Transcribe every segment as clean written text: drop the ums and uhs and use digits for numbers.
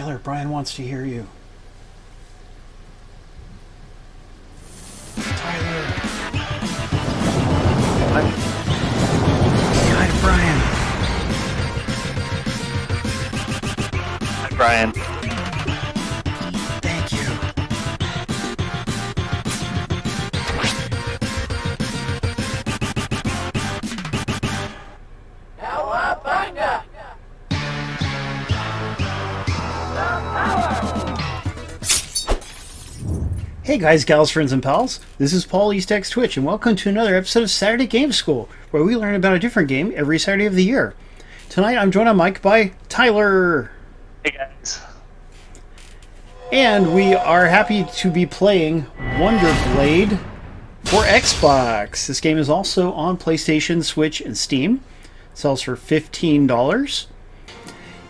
Tyler, Brian wants to hear you. Tyler. Say hi to Brian. Hi, Brian. Thank you. Hey guys, gals, friends, and pals. This is Paul, EastXTwitch, and welcome to another episode of Saturday Game School, where we learn about a different game every Saturday of the year. Tonight, I'm joined on mic by Tyler. Hey, guys. And we are happy to be playing Wonder Blade for Xbox. This game is also on PlayStation, Switch, and Steam. It sells for $15.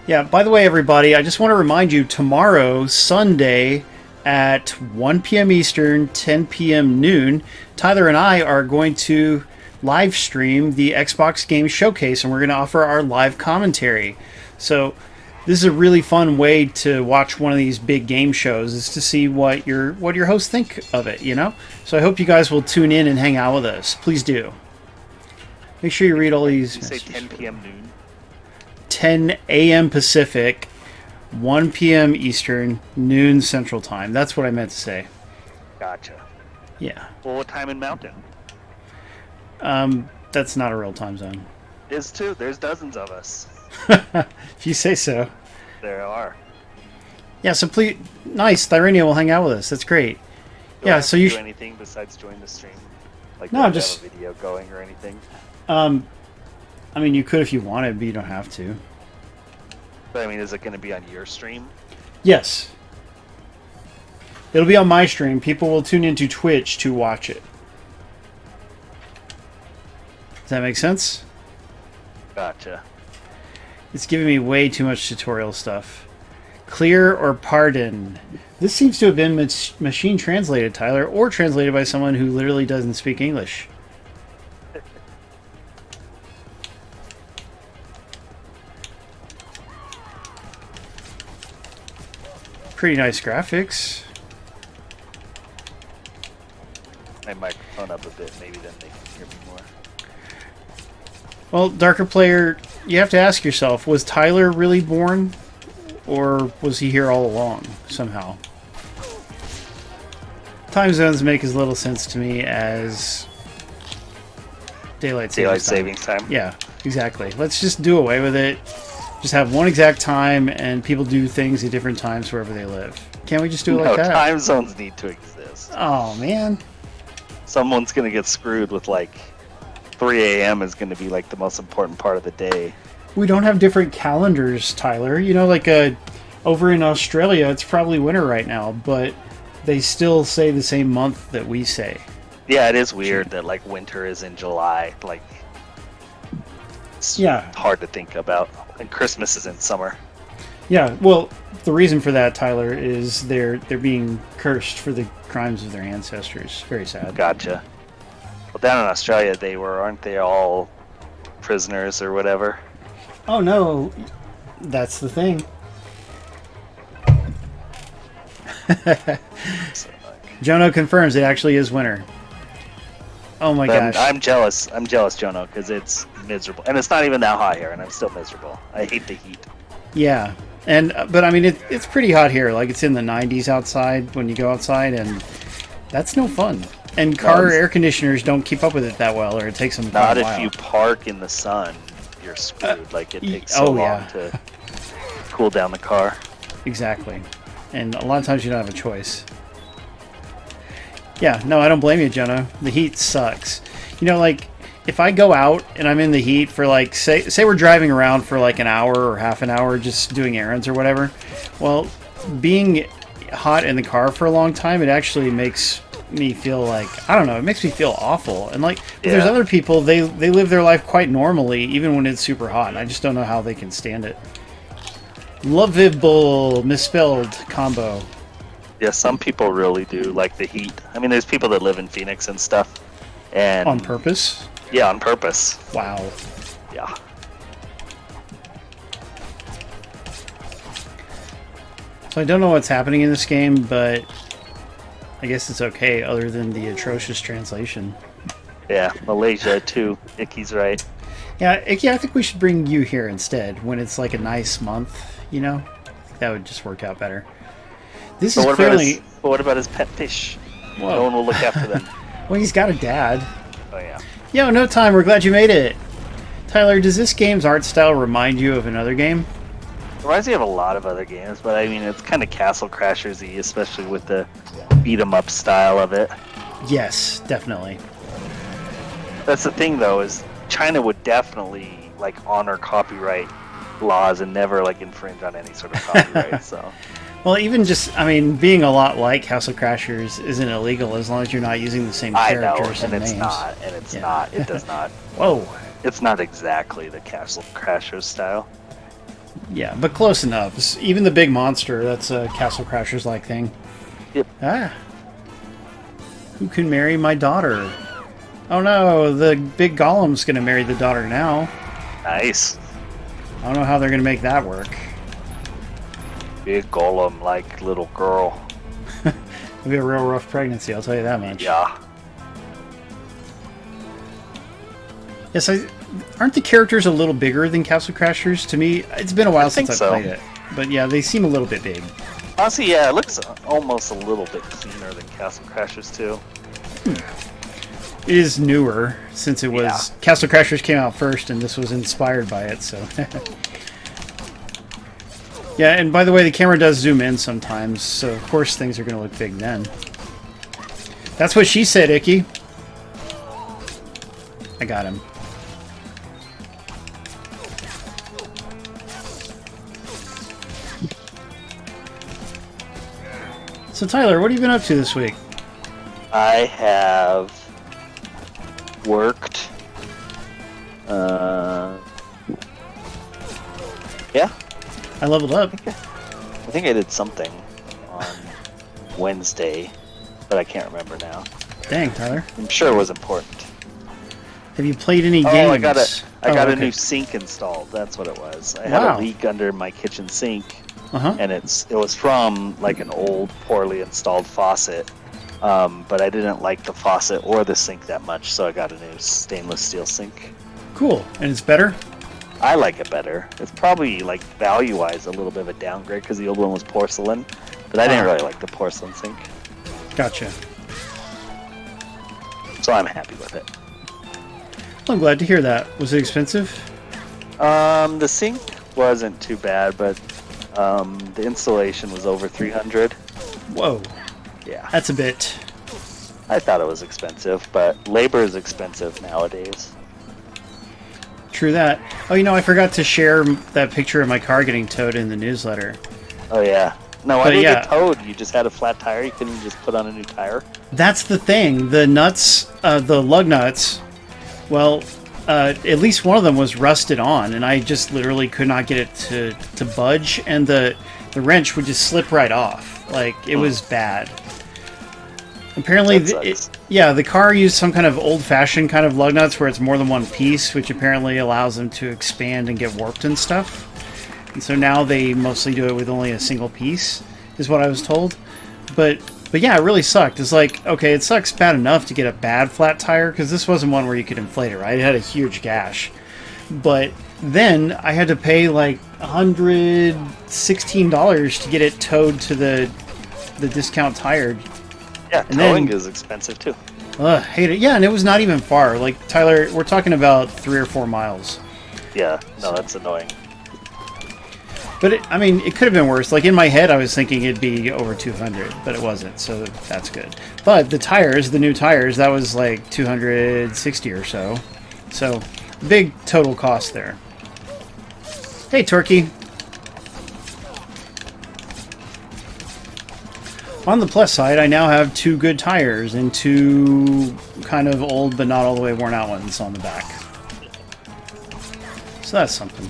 Yeah, by the way, everybody, I just want to remind you, tomorrow, Sunday, at 1 p.m. Eastern, 10 p.m. noon, Tyler and I are going to live stream the Xbox Game Showcase, and we're going to offer our live commentary. So this is a really fun way to watch one of these big game shows, is to see what your hosts think of it, you know? So I hope you guys will tune in and hang out with us. Please do. Make sure you read all these. You say 10 p.m. noon? 10 a.m. Pacific, 1 p.m. Eastern, noon Central Time. That's what I meant to say. Gotcha. Yeah. Well, what time in Mountain? That's not a real time zone. It is too. There's dozens of us. If you say so. There are. Yeah, so please, nice. Thyrenia will hang out with us. That's great. Do I have so to you do anything besides join the stream? Like, No, do I have to just- have a video going or anything? I mean, you could if you wanted, but you don't have to. But I mean, is it going to be on your stream? Yes. It'll be on my stream. People will tune into Twitch to watch it. Does that make sense? Gotcha. It's giving me way too much tutorial stuff. Clear or pardon? This seems to have been machine translated, Tyler, or translated by someone who literally doesn't speak English. Pretty nice graphics. My microphone up a bit, maybe then they can hear me more. Well, Darker Player, you have to ask yourself, was Tyler really born? Or was he here all along, somehow? Time zones make as little sense to me as Daylight Savings time. Yeah, exactly. Let's just do away with it. Just have one exact time, and people do things at different times wherever they live. Can't we just do it like that? No, time zones need to exist. Oh, man. Someone's going to get screwed with, like, 3 a.m. is going to be, like, the most important part of the day. We don't have different calendars, Tyler. You know, like over in Australia, it's probably winter right now, but they still say the same month that we say. Yeah, it is weird that, like, winter is in July. Like, it's hard to think about. And Christmas is in summer. Yeah, well, the reason for that, Tyler, is they're being cursed for the crimes of their ancestors. Very sad. Gotcha. Well, down in Australia, aren't they all prisoners or whatever? Oh, no. That's the thing. Jono confirms it actually is winter. Oh my gosh. I'm jealous. I'm jealous, Jono, because it's miserable. And it's not even that hot here, and I'm still miserable. I hate the heat. Yeah. But I mean, it's pretty hot here. Like, it's in the 90s outside when you go outside, and that's no fun. And car air conditioners don't keep up with it that well, or it takes them quite a while. Not if you park in the sun, you're screwed. Like, it takes so long to cool down the car. Exactly. And a lot of times you don't have a choice. Yeah, no, I don't blame you, Jenna. The heat sucks. You know, like, if I go out and I'm in the heat for, like, say we're driving around for, like, an hour or half an hour just doing errands or whatever, well, being hot in the car for a long time, it actually makes me feel like, I don't know, it makes me feel awful. And, like, but there's other people, they live their life quite normally, even when it's super hot. I just don't know how they can stand it. Lovable, misspelled combo. Yeah, some people really do like the heat. I mean, there's people that live in Phoenix and stuff. And On purpose? Yeah, on purpose. Wow. Yeah. So I don't know what's happening in this game, but I guess it's okay other than the atrocious translation. Yeah, Malaysia too. Icky's right. Yeah, Icky, I think we should bring you here instead when it's like a nice month, you know? I think that would just work out better. This is clearly... But what about his pet fish? Whoa. No one will look after them. Well, he's got a dad. Oh, yeah. Yo, no time. We're glad you made it. Tyler, does this game's art style remind you of another game? It reminds me of a lot of other games, but I mean, it's kind of Castle Crashers-y, especially with the beat-em-up style of it. Yes, definitely. That's the thing, though, is China would definitely, like, honor copyright laws and never, like, infringe on any sort of copyright, so... Well, even just, I mean, being a lot like Castle Crashers isn't illegal as long as you're not using the same characters and names. It's not. It does not. Whoa. It's not exactly the Castle Crashers style. Yeah, but close enough. Even the big monster, that's a Castle Crashers-like thing. Yep. Ah. Who can marry my daughter? Oh no, the big golem's going to marry the daughter now. Nice. I don't know how they're going to make that work. Big golem like little girl. It'll be a real rough pregnancy, I'll tell you that much. Yeah. Yes, aren't the characters a little bigger than Castle Crashers? To me, it's been a while since I've played it. But yeah, they seem a little bit big. Honestly, yeah, it looks almost a little bit cleaner than Castle Crashers too. It is newer, since it was... Yeah. Castle Crashers came out first, and this was inspired by it, so... Yeah, and by the way, the camera does zoom in sometimes, so of course things are going to look big then. That's what she said, Icky. I got him. So Tyler, what have you been up to this week? I have worked. Yeah. I leveled up. I think I did something on Wednesday, but I can't remember now. Dang, Tyler. I'm sure it was important. Have you played any games? Oh, I got a new sink installed. That's what it was. I had a leak under my kitchen sink, and it was from like an old, poorly installed faucet. But I didn't like the faucet or the sink that much, so I got a new stainless steel sink. Cool. And it's better? I like it better. It's probably, like, value-wise a little bit of a downgrade because the old one was porcelain, but I didn't really like the porcelain sink. Gotcha. So I'm happy with it. Well, I'm glad to hear that. Was it expensive? The sink wasn't too bad, but the installation was over $300. Whoa. Yeah. That's a bit. I thought it was expensive, but labor is expensive nowadays. True that. Oh, you know, I forgot to share that picture of my car getting towed in the newsletter. Oh, yeah. No, why did it get towed? You just had a flat tire? You couldn't just put on a new tire? That's the thing. The nuts, the lug nuts, well, at least one of them was rusted on, and I just literally could not get it to budge, and the wrench would just slip right off. Like, it was bad. Apparently, the car used some kind of old-fashioned kind of lug nuts where it's more than one piece, which apparently allows them to expand and get warped and stuff. And so now they mostly do it with only a single piece, is what I was told. But yeah, it really sucked. It's like, okay, it sucks bad enough to get a bad flat tire, because this wasn't one where you could inflate it, right? It had a huge gash. But then I had to pay like $116 to get it towed to the discount tire. Yeah, towing is expensive too. Hate it. Yeah, and it was not even far. Like, Tyler, we're talking about 3 or 4 miles. Yeah, no, that's annoying. But, I mean, it could have been worse. Like, in my head, I was thinking it'd be over 200, but it wasn't, so that's good. But the tires, the new tires, that was like 260 or so. So, big total cost there. Hey, Turkey. On the plus side, I now have 2 good tires and 2 kind of old but not all the way worn out ones on the back. So that's something.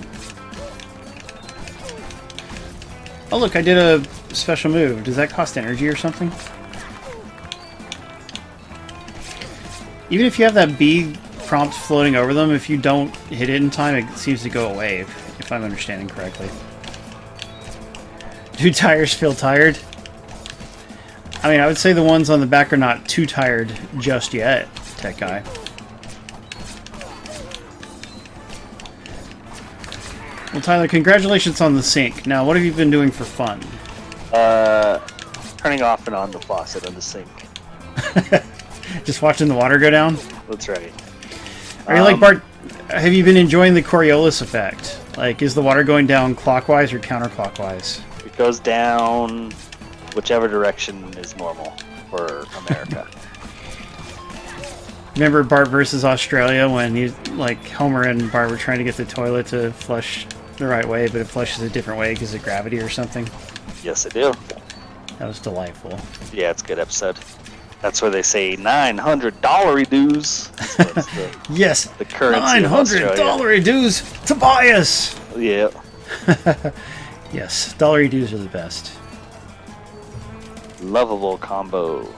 Oh look, I did a special move. Does that cost energy or something? Even if you have that B prompt floating over them, if you don't hit it in time, it seems to go away, if I'm understanding correctly. Do tires feel tired? I mean, I would say the ones on the back are not too tired just yet, Tech Guy. Well, Tyler, congratulations on the sink. Now, what have you been doing for fun? Turning off and on the faucet of the sink. Just watching the water go down? That's right. Are you like Bart? Have you been enjoying the Coriolis effect? Like, is the water going down clockwise or counterclockwise? It goes down whichever direction is normal for America. Remember Bart versus Australia when you, like, Homer and Bart were trying to get the toilet to flush the right way, but it flushes a different way because of gravity or something? Yes, I do. That was delightful. Yeah, it's a good episode. That's where they say $900 dues. Yes, the currency $900 dues, Tobias. Yeah. Yes, dollary dues are the best. Lovable combo.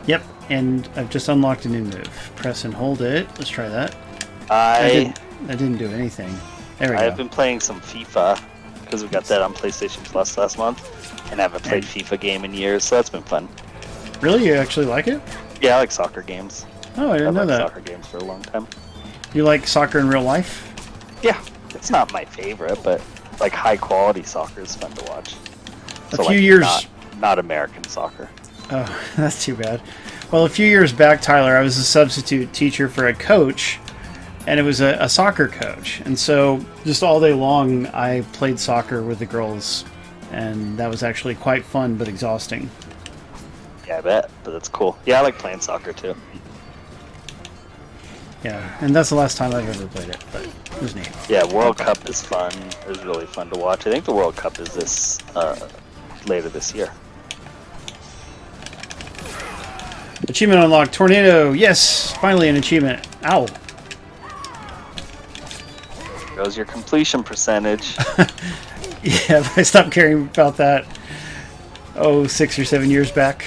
Yep, and I've just unlocked a new move. Press and hold it. Let's try that. I didn't do anything. There we go. I've been playing some FIFA because we got that on PlayStation Plus last month, and I haven't played FIFA game in years, so that's been fun. Really? You actually like it? Yeah, I like soccer games. Oh, I didn't know that. I've liked soccer games for a long time. You like soccer in real life? Yeah, it's not my favorite, but like high quality soccer is fun to watch. A few years, not American soccer. Oh, that's too bad. Well, a few years back, Tyler, I was a substitute teacher for a coach, and it was a soccer coach. And so just all day long, I played soccer with the girls, and that was actually quite fun but exhausting. Yeah, I bet, but that's cool. Yeah, I like playing soccer too. Yeah, and that's the last time I've ever played it, but it was neat. Yeah, World Cup is fun. It was really fun to watch. I think the World Cup is this later this year. Achievement unlocked. Tornado. Yes, finally an achievement. Ow. There goes your completion percentage. Yeah, I stopped caring about that, 6 or 7 years back.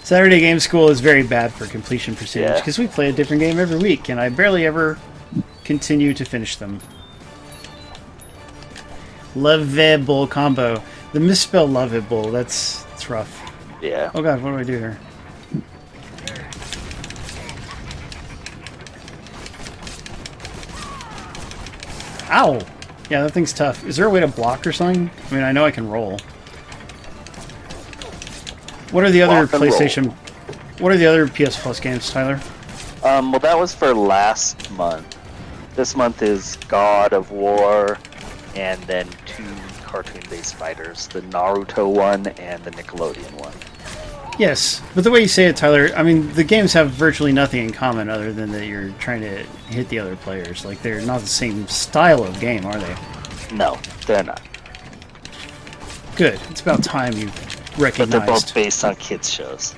Saturday Game School is very bad for completion percentage because we play a different game every week, and I barely ever continue to finish them. Lovable combo. The misspelled lovable. That's rough. Yeah. Oh god, what do I do here? Ow! Yeah, that thing's tough. Is there a way to block or something? I mean, I know I can roll. What are the other PlayStation... What are the other PS Plus games, Tyler? Well, that was for last month. This month is God of War, and then 2 cartoon-based fighters. The Naruto one and the Nickelodeon one. Yes, but the way you say it, Tyler, I mean, the games have virtually nothing in common other than that you're trying to hit the other players. Like, they're not the same style of game, are they? No, they're not. Good. It's about time you recognized. But they're both based on kids' shows.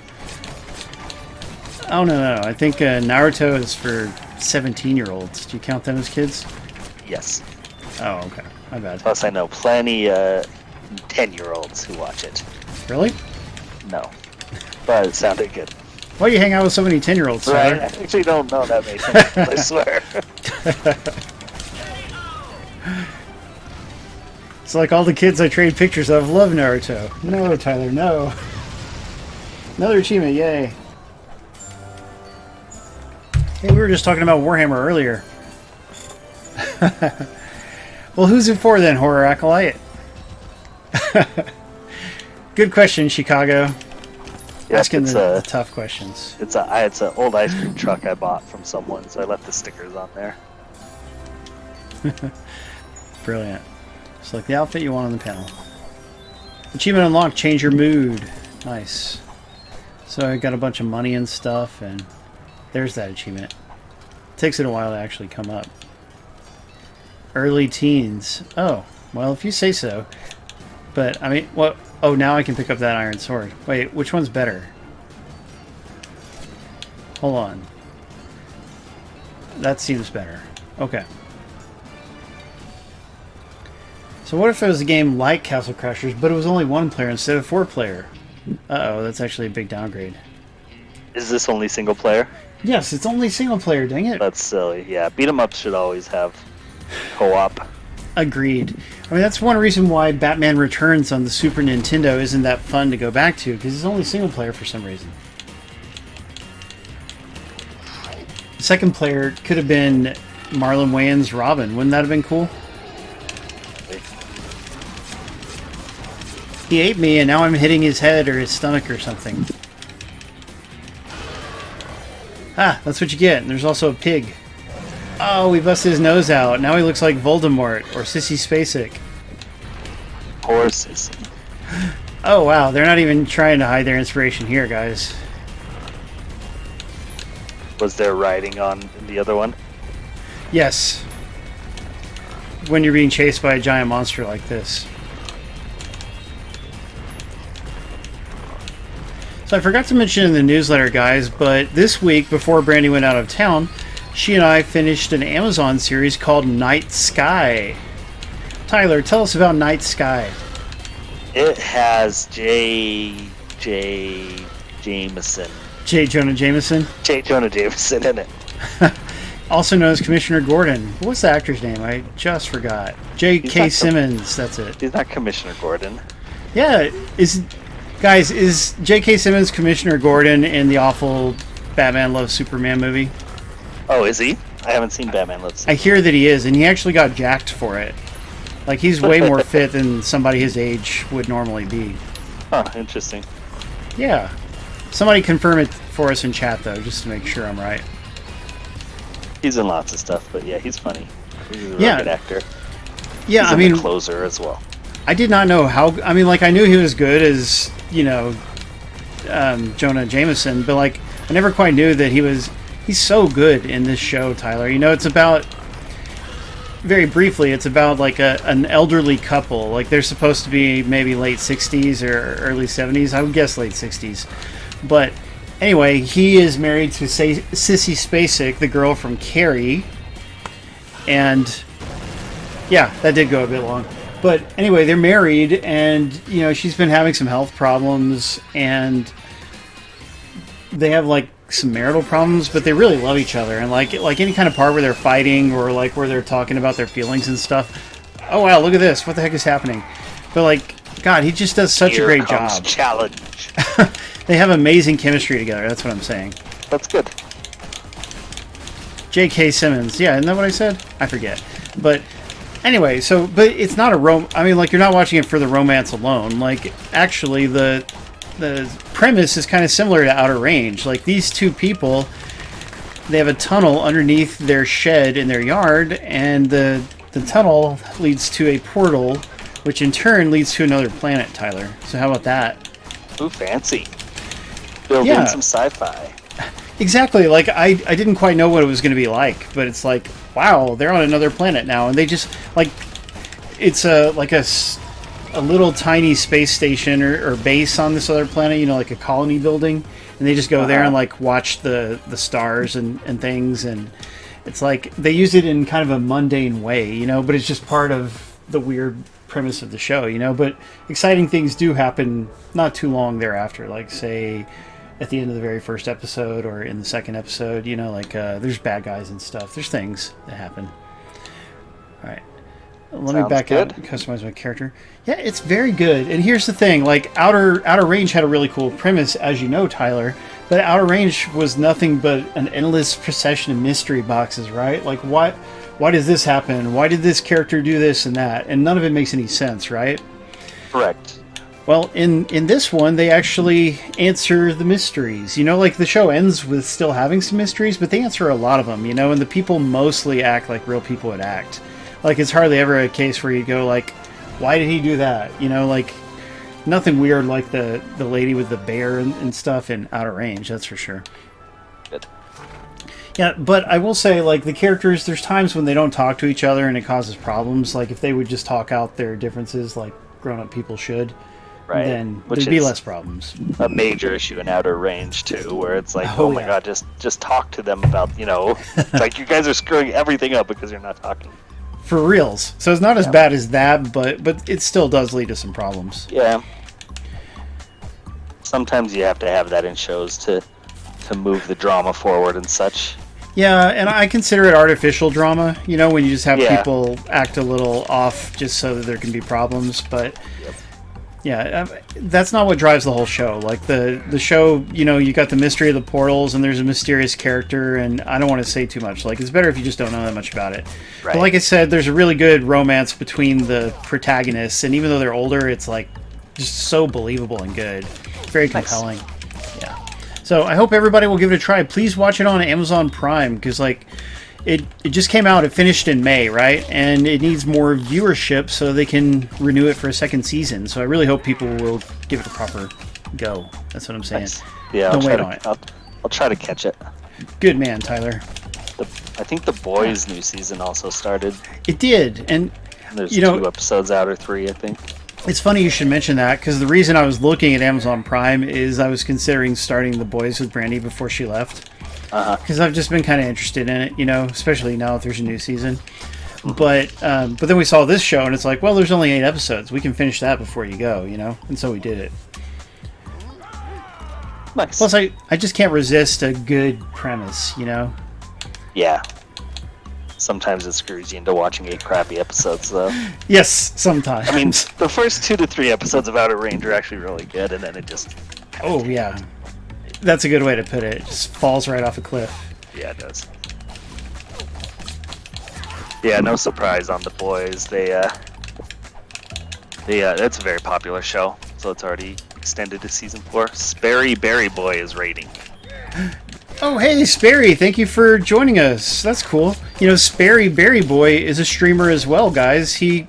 Oh, no. I think Naruto is for 17-year-olds. Do you count them as kids? Yes. Oh, okay. My bad. Plus, I know plenty 10-year-olds who watch it. Really? No. But it sounded good. Why do you hang out with so many 10-year-olds, Right, Tyler? I actually don't know that many 10-year-olds, I swear. It's like all the kids I trade pictures of love Naruto. No, Tyler, no. Another achievement, yay. Hey, we were just talking about Warhammer earlier. Well, who's it for then, Horror Acolyte? Good question, Chicago. Yep, Asking the tough questions. It's an old ice cream truck I bought from someone, so I left the stickers on there. Brilliant. Select the outfit you want on the panel. Achievement unlocked, change your mood. Nice. So I got a bunch of money and stuff, and there's that achievement. Takes it a while to actually come up. Early teens. Oh, well, if you say so. But, I mean, what? Oh, now I can pick up that iron sword. Wait, which one's better? Hold on. That seems better. Okay. So what if it was a game like Castle Crashers, but it was only 1 player instead of 4 player? Uh-oh, that's actually a big downgrade. Is this only single player? Yes, it's only single player, dang it. That's silly. Yeah, beat 'em ups should always have co-op. Agreed. I mean, that's one reason why Batman Returns on the Super Nintendo isn't that fun to go back to, because it's only single player for some reason. The second player could have been Marlon Wayans' Robin. Wouldn't that have been cool? He ate me, and now I'm hitting his head or his stomach or something. Ah, that's what you get. And there's also a pig. Oh, we busted his nose out. Now he looks like Voldemort or Sissy Spacek. Poor Sissy. Oh, wow. They're not even trying to hide their inspiration here, guys. Was there writing on the other one? Yes. When you're being chased by a giant monster like this. So I forgot to mention in the newsletter, guys, but this week, before Brandy went out of town, she and I finished an Amazon series called Night Sky. Tyler, tell us about Night Sky. It has J. Jameson. J. Jonah Jameson? J. Jonah Jameson in it. Also known as Commissioner Gordon. What's the actor's name? I just forgot. J.K. Simmons, that's it. He's not Commissioner Gordon. Yeah, is J.K. Simmons Commissioner Gordon in the awful Batman Loves Superman movie? Oh, is he? I haven't seen Batman Loves Superman. I hear that he is, and he actually got jacked for it. Like, he's way more fit than somebody his age would normally be. Huh, interesting. Yeah. Somebody confirm it for us in chat, though, just to make sure I'm right. He's in lots of stuff, but yeah, he's funny. He's a really good actor. Yeah, he's I mean, the closer as well. I did not know how. I mean, like, I knew he was good as, you know, Jonah Jameson, but like, I never quite knew that he's so good in this show, Tyler. You know, it's about, very briefly, it's about like an elderly couple. Like, they're supposed to be maybe late 60s or early 70s. I would guess late 60s. But anyway, he is married to Sissy Spacek, the girl from Carrie. And yeah, that did go a bit long. But anyway, they're married, and you know, she's been having some health problems, and they have like some marital problems, but they really love each other. And like any kind of part where they're fighting or like where they're talking about their feelings and stuff. Oh wow, look at this! What the heck is happening? But like, God, he just does such a great job. Challenge. They have amazing chemistry together. That's what I'm saying. That's good. J.K. Simmons. Yeah, isn't that what I said? I forget. But anyway, but it's not I mean, like, you're not watching it for the romance alone. Like, actually, the premise is kind of similar to Outer Range. Like, these two people, they have a tunnel underneath their shed in their yard, and the tunnel leads to a portal, which in turn leads to another planet, Tyler. So how about that? Ooh, fancy. Build in some sci-fi. Exactly. Like, I didn't quite know what it was going to be like, but it's like, wow, they're on another planet now, and they just, like, it's a little tiny space station or base on this other planet, you know, like a colony building, and they just go there and like watch the stars and things, and it's like they use it in kind of a mundane way, you know, but it's just part of the weird premise of the show, you know. But exciting things do happen not too long thereafter, like say at the end of the very first episode or in the second episode, you know, like there's bad guys and stuff. There's things that happen. All right. Let me back out and customize my character. Yeah, it's very good. And here's the thing, like Outer Range had a really cool premise, as you know, Tyler, but Outer Range was nothing but an endless procession of mystery boxes, right? Like, why does this happen? Why did this character do this and that? And none of it makes any sense, right? Correct. Well, in this one, they actually answer the mysteries. You know, like, the show ends with still having some mysteries, but they answer a lot of them, you know, and the people mostly act like real people would act. Like, it's hardly ever a case where you go, like, why did he do that? You know, like, nothing weird like the lady with the bear and stuff in Outer Range, that's for sure. Good. Yeah, but I will say, like, the characters, there's times when they don't talk to each other and it causes problems. Like, if they would just talk out their differences like grown-up people should, right, then there'd be less problems. A major issue in Outer Range, too, where it's like, oh my god, just talk to them about, you know, it's like you guys are screwing everything up because you're not talking. For reals. So it's not as bad as that, but it still does lead to some problems. Yeah. Sometimes you have to have that in shows to move the drama forward and such. Yeah, and I consider it artificial drama, when you just have people act a little off just so that there can be problems. But, that's not what drives the whole show. Like, the show, you got the mystery of the portals, and there's a mysterious character, and I don't want to say too much. Like, it's better if you just don't know that much about it. Right. But like I said, there's a really good romance between the protagonists, and even though they're older, it's, like, just so believable and good. Very compelling. Nice. So I hope everybody will give it a try. Please watch it on Amazon Prime because, like, it just came out. It finished in May, right? And it needs more viewership so they can renew it for a second season. So I really hope people will give it a proper go. That's what I'm saying. Nice. Yeah, don't wait on it. I'll try to catch it. Good man, Tyler. I think The Boys' new season also started. It did, and there's 2 episodes out or 3, I think. It's funny you should mention that, because the reason I was looking at Amazon Prime is I was considering starting The Boys with Brandy before she left. Because I've just been kind of interested in it, especially now that there's a new season. Mm-hmm. But then we saw this show, and it's like, well, there's only 8 episodes. We can finish that before you go, And so we did it. Nice. Plus, I just can't resist a good premise, Yeah. Sometimes it screws you into watching 8 crappy episodes, though. Yes, sometimes. I mean, the first 2 to 3 episodes of Outer Range are actually really good, and then it just... Oh, yeah. That's a good way to put it. It just falls right off a cliff. Yeah, it does. Yeah, no surprise on The Boys. It's a very popular show, so it's already extended to season 4. Sperry Berry Boy is rating. Oh, hey, Sperry, thank you for joining us. That's cool. Sperry Berry Boy is a streamer as well, guys. He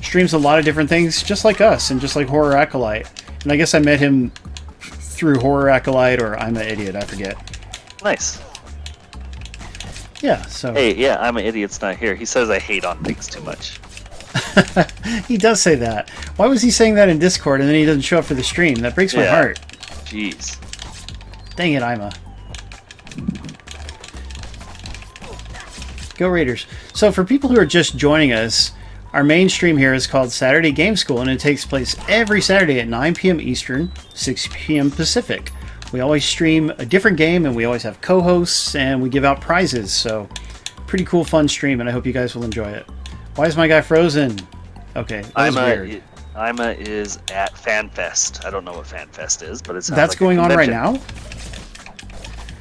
streams a lot of different things, just like us, and just like Horror Acolyte. And I guess I met him through Horror Acolyte, or I'm an Idiot, I forget. Nice. Yeah, so... Hey, yeah, I'm an Idiot's not here. He says I hate on things too much. He does say that. Why was he saying that in Discord, and then he doesn't show up for the stream? That breaks my heart. Jeez. Dang it, Ima. Go Raiders. So for people who are just joining us, our main stream here is called Saturday Game School, and it takes place every Saturday at 9 p.m. Eastern, 6 p.m. Pacific. We always stream a different game, and we always have co-hosts, and we give out prizes. So pretty cool, fun stream, and I hope you guys will enjoy it. Why is my guy frozen? Okay, that was weird. Ima is at FanFest. I don't know what FanFest is, but it sounds That's like going on right now?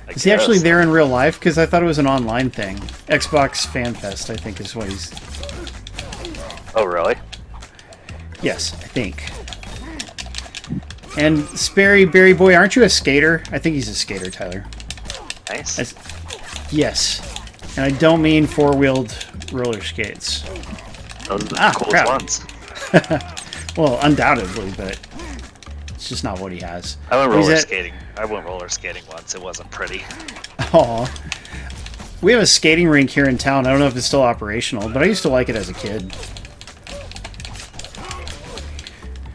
Is he actually there in real life? Because I thought it was an online thing. Xbox Fan Fest, I think, is what he's... Oh, really? Yes, I think. And Sperry Berry Boy, aren't you a skater? I think he's a skater, Tyler. Nice. Yes. And I don't mean four-wheeled roller skates. Those are the coolest ones. Well, undoubtedly, but... it's just not what he has. I went roller skating. I went roller skating once. It wasn't pretty. Aw. We have a skating rink here in town. I don't know if it's still operational, but I used to like it as a kid.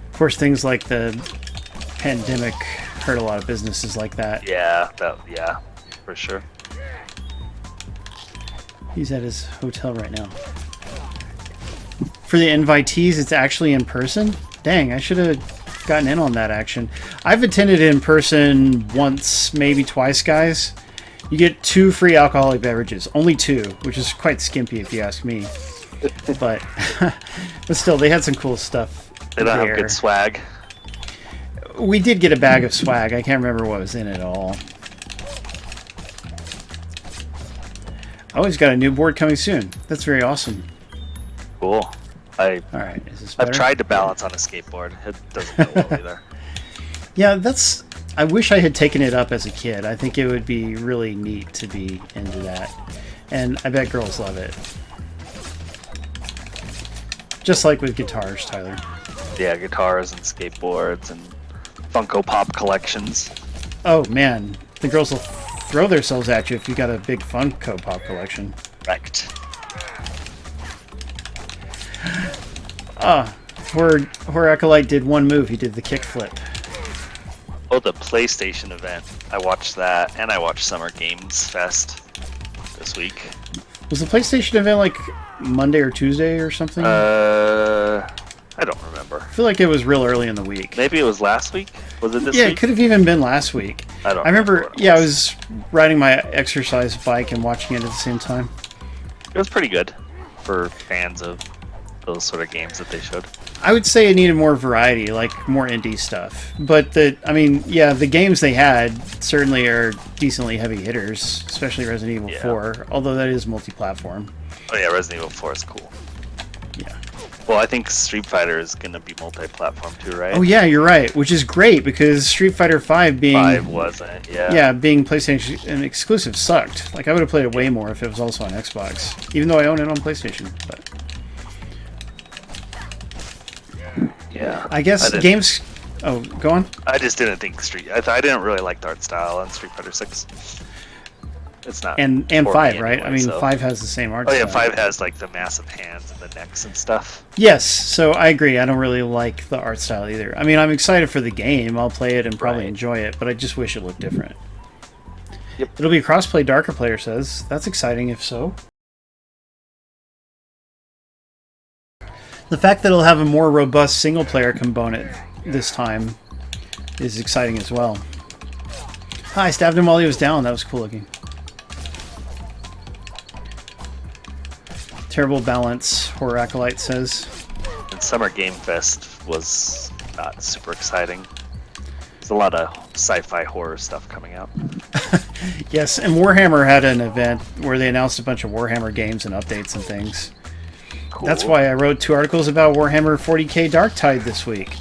Of course, things like the pandemic hurt a lot of businesses like that. Yeah, for sure. He's at his hotel right now. For the invitees, it's actually in person? Dang, I should have gotten in on that action. I've attended in person once, maybe twice, guys. You get 2 free alcoholic beverages. Only 2, which is quite skimpy if you ask me. But still, they had some cool stuff. They don't have good swag. We did get a bag of swag. I can't remember what was in it all. Oh, he's got a new board coming soon. That's very awesome. Cool. All right. Is this better? I've tried to balance on a skateboard. It doesn't go well either. Yeah, that's... I wish I had taken it up as a kid. I think it would be really neat to be into that. And I bet girls love it. Just like with guitars, Tyler. Yeah, guitars and skateboards and Funko Pop collections. Oh, man. The girls will throw themselves at you if you got a big Funko Pop collection. Right. Horror Acolyte did one move. He did the kickflip. Oh, the PlayStation event. I watched that, and I watched Summer Games Fest this week. Was the PlayStation event like Monday or Tuesday or something? I don't remember. I feel like it was real early in the week. Maybe it was last week? Was it this week? Yeah, it could have even been last week. I remember, I was riding my exercise bike and watching it at the same time. It was pretty good for fans of those sort of games that they showed. I would say it needed more variety, like more indie stuff. But the games they had certainly are decently heavy hitters, especially Resident Evil 4, although that is multi-platform. Oh yeah, Resident Evil 4 is cool. Yeah. Well, I think Street Fighter is going to be multi-platform too, right? Oh yeah, you're right, which is great because Street Fighter 5 being... 5 wasn't, yeah. Yeah, being PlayStation exclusive sucked. Like, I would have played it way more if it was also on Xbox, even though I own it on PlayStation. But yeah. I guess games... Oh, go on. I just didn't think I didn't really like the art style on Street Fighter 6. It's not. And 5, right? Anyway, I mean, 5 has the same art style. Oh yeah, 5 has like the massive hands and the necks and stuff. Yes, so I agree. I don't really like the art style either. I mean, I'm excited for the game. I'll play it and probably enjoy it, but I just wish it looked different. Yep. It'll be crossplay, Darker Player says. That's exciting if so. The fact that it'll have a more robust single-player component this time is exciting as well. I stabbed him while he was down. That was cool looking. Terrible balance, Horror Acolyte says. And Summer Game Fest was not super exciting. There's a lot of sci-fi horror stuff coming out. Yes, and Warhammer had an event where they announced a bunch of Warhammer games and updates and things. Cool. That's why I wrote 2 articles about Warhammer 40k Darktide this week.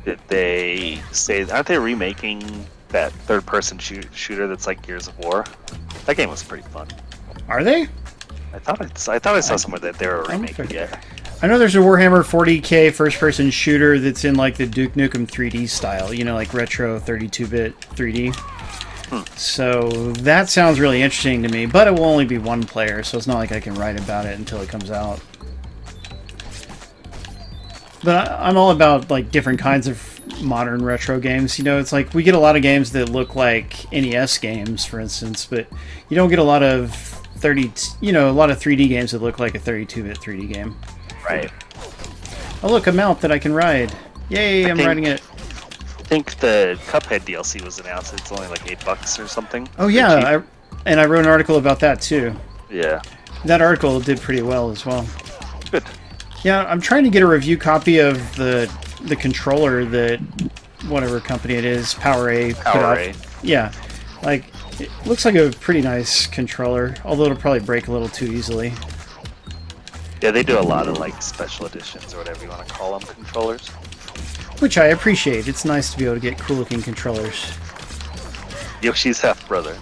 Did they say, aren't they remaking that third-person shooter that's like Gears of War? That game was pretty fun. Are they? I thought I saw somewhere that they were remaking it. I know there's a Warhammer 40k first-person shooter that's in like the Duke Nukem 3D style, you know, like retro 32-bit 3D. So that sounds really interesting to me, but it will only be one player, so it's not like I can write about it until it comes out. But I'm all about like different kinds of modern retro games. You know, it's like we get a lot of games that look like NES games, for instance, but you don't get a lot of a lot of 3D games that look like a 32-bit 3D game. Right. Oh look, a mount that I can ride. Yay, I'm riding it. I think the Cuphead DLC was announced. It's only like $8 or something. Oh yeah, I wrote an article about that too. Yeah. That article did pretty well as well. Good. Yeah, I'm trying to get a review copy of the controller that whatever company it is, PowerA. PowerA. Yeah, like it looks like a pretty nice controller, although it'll probably break a little too easily. Yeah, they do a lot of like special editions or whatever you want to call them controllers. Which I appreciate. It's nice to be able to get cool looking controllers. Yoshi's half brother.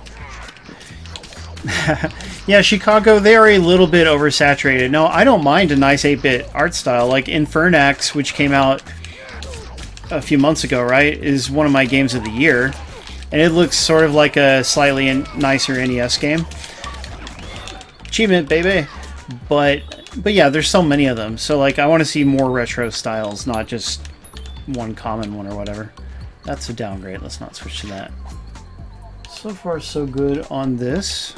Yeah, Chicago, they are a little bit oversaturated. No, I don't mind a nice 8-bit art style. Like Infernax, which came out a few months ago, right, is one of my games of the year. And it looks sort of like a slightly nicer NES game. Achievement, baby! But yeah, there's so many of them. So, like, I want to see more retro styles, not just one common one or whatever. That's a downgrade. Let's not switch to that. So far, so good on this.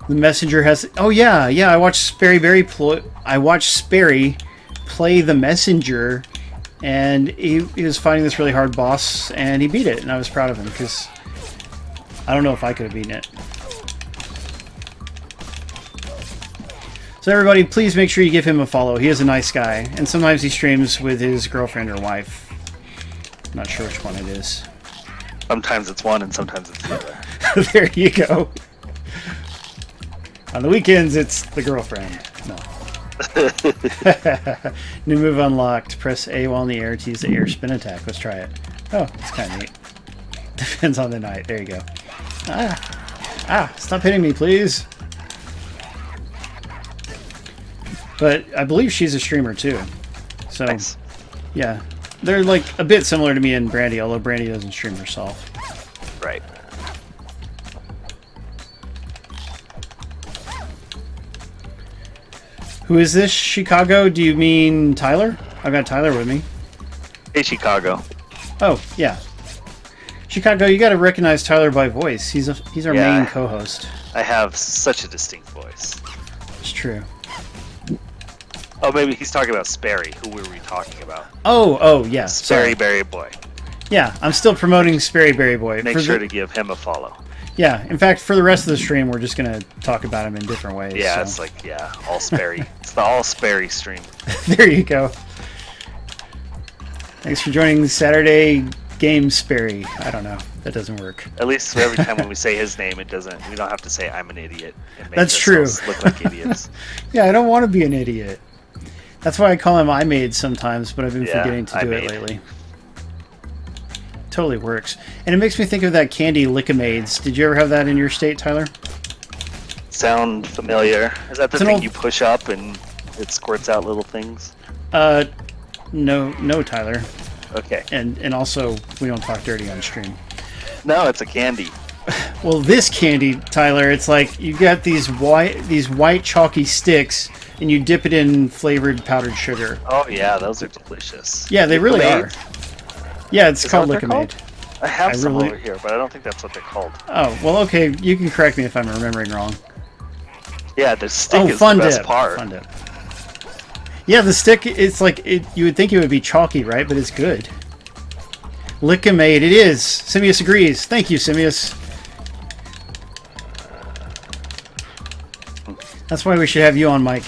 The Messenger has... Oh, yeah. I watched Sperry play The Messenger, and he was fighting this really hard boss, and he beat it, and I was proud of him, because I don't know if I could have beaten it. So everybody, please make sure you give him a follow. He is a nice guy, and sometimes he streams with his girlfriend or wife. I'm not sure which one it is. Sometimes it's one, and sometimes it's the other. There you go. On the weekends, it's the girlfriend. No. New move unlocked. Press A while in the air to use the air spin attack. Let's try it. Oh, it's kind of neat. Depends on the night. There you go. Stop hitting me, please. But I believe she's a streamer, too. So, nice. Yeah. They're like a bit similar to me and Brandy, although Brandy doesn't stream herself. Right. Who is this? Chicago? Do you mean Tyler? I've got Tyler with me. Hey, Chicago. Oh, yeah. Chicago, you got to recognize Tyler by voice. He's our main co-host. I have such a distinct voice. It's true. Oh, maybe he's talking about Sperry. Who were we talking about? Oh, yeah. Sperry Berry Boy. Yeah, I'm still promoting Sperry Berry Boy. Make sure to give him a follow. Yeah, in fact, for the rest of the stream, we're just going to talk about him in different ways. Yeah, so. it's like, all Sperry. It's the all Sperry stream. There you go. Thanks for joining Saturday Game Sperry. I don't know. That doesn't work. At least every time when we say his name, it doesn't. We don't have to say I'm an idiot. It makes That's true. Look like idiots. Yeah, I don't want to be an idiot. That's why I call him I Made sometimes, but I've been forgetting to do it lately. Totally works. And it makes me think of that candy Lick-A-Maids. Did you ever have that in your state, Tyler? Sound familiar? Is that the thing you push up and it squirts out little things? No, Tyler. Okay. And also, we don't talk dirty on stream. No, it's a candy. Well, this candy, Tyler, it's like you got these white chalky sticks, and you dip it in flavored powdered sugar. Oh yeah, those are delicious. Yeah, they really are. Yeah, it's called Lick-A-Maid. I have some over here, but I don't think that's what they're called. Oh, well, okay. You can correct me if I'm remembering wrong. Yeah, the stick is the best part. Fun dip. Yeah, the stick, it's like, you would think it would be chalky, right? But it's good. Lick-A-Maid, it is. Simius agrees. Thank you, Simius. That's why we should have you on, Mike.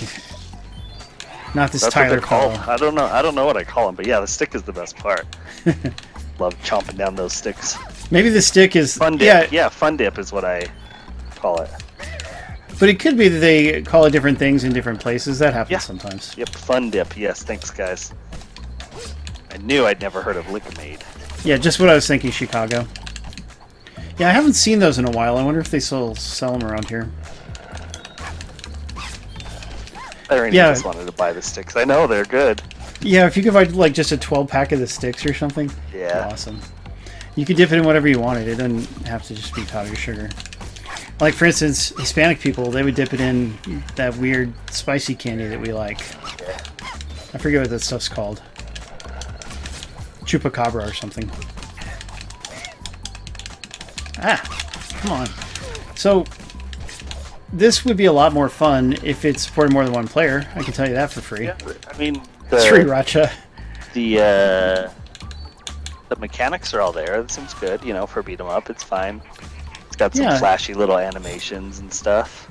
Not this Tyler fellow. I don't know what I call them, but yeah, the stick is the best part. Love chomping down those sticks. Maybe the stick is fun dip. Yeah, fun dip is what I call it. But it could be that they call it different things in different places. That happens sometimes. Yep, fun dip. Yes, thanks, guys. I knew I'd never heard of Lick-A-Maid. Yeah, just what I was thinking, Chicago. Yeah, I haven't seen those in a while. I wonder if they still sell them around here. I really just wanted to buy the sticks. I know they're good. Yeah, if you could buy like just a 12-pack of the sticks or something. Yeah. Awesome. You could dip it in whatever you wanted. It doesn't have to just be powdered sugar. Like, for instance, Hispanic people, they would dip it in that weird spicy candy that we like. Yeah. I forget what that stuff's called. Chupacabra or something. Come on. So, this would be a lot more fun if it supported more than one player. I can tell you that for free. Yeah, I mean... Sriracha. The mechanics are all there. It seems good, for beat 'em up. It's fine. It's got some flashy little animations and stuff.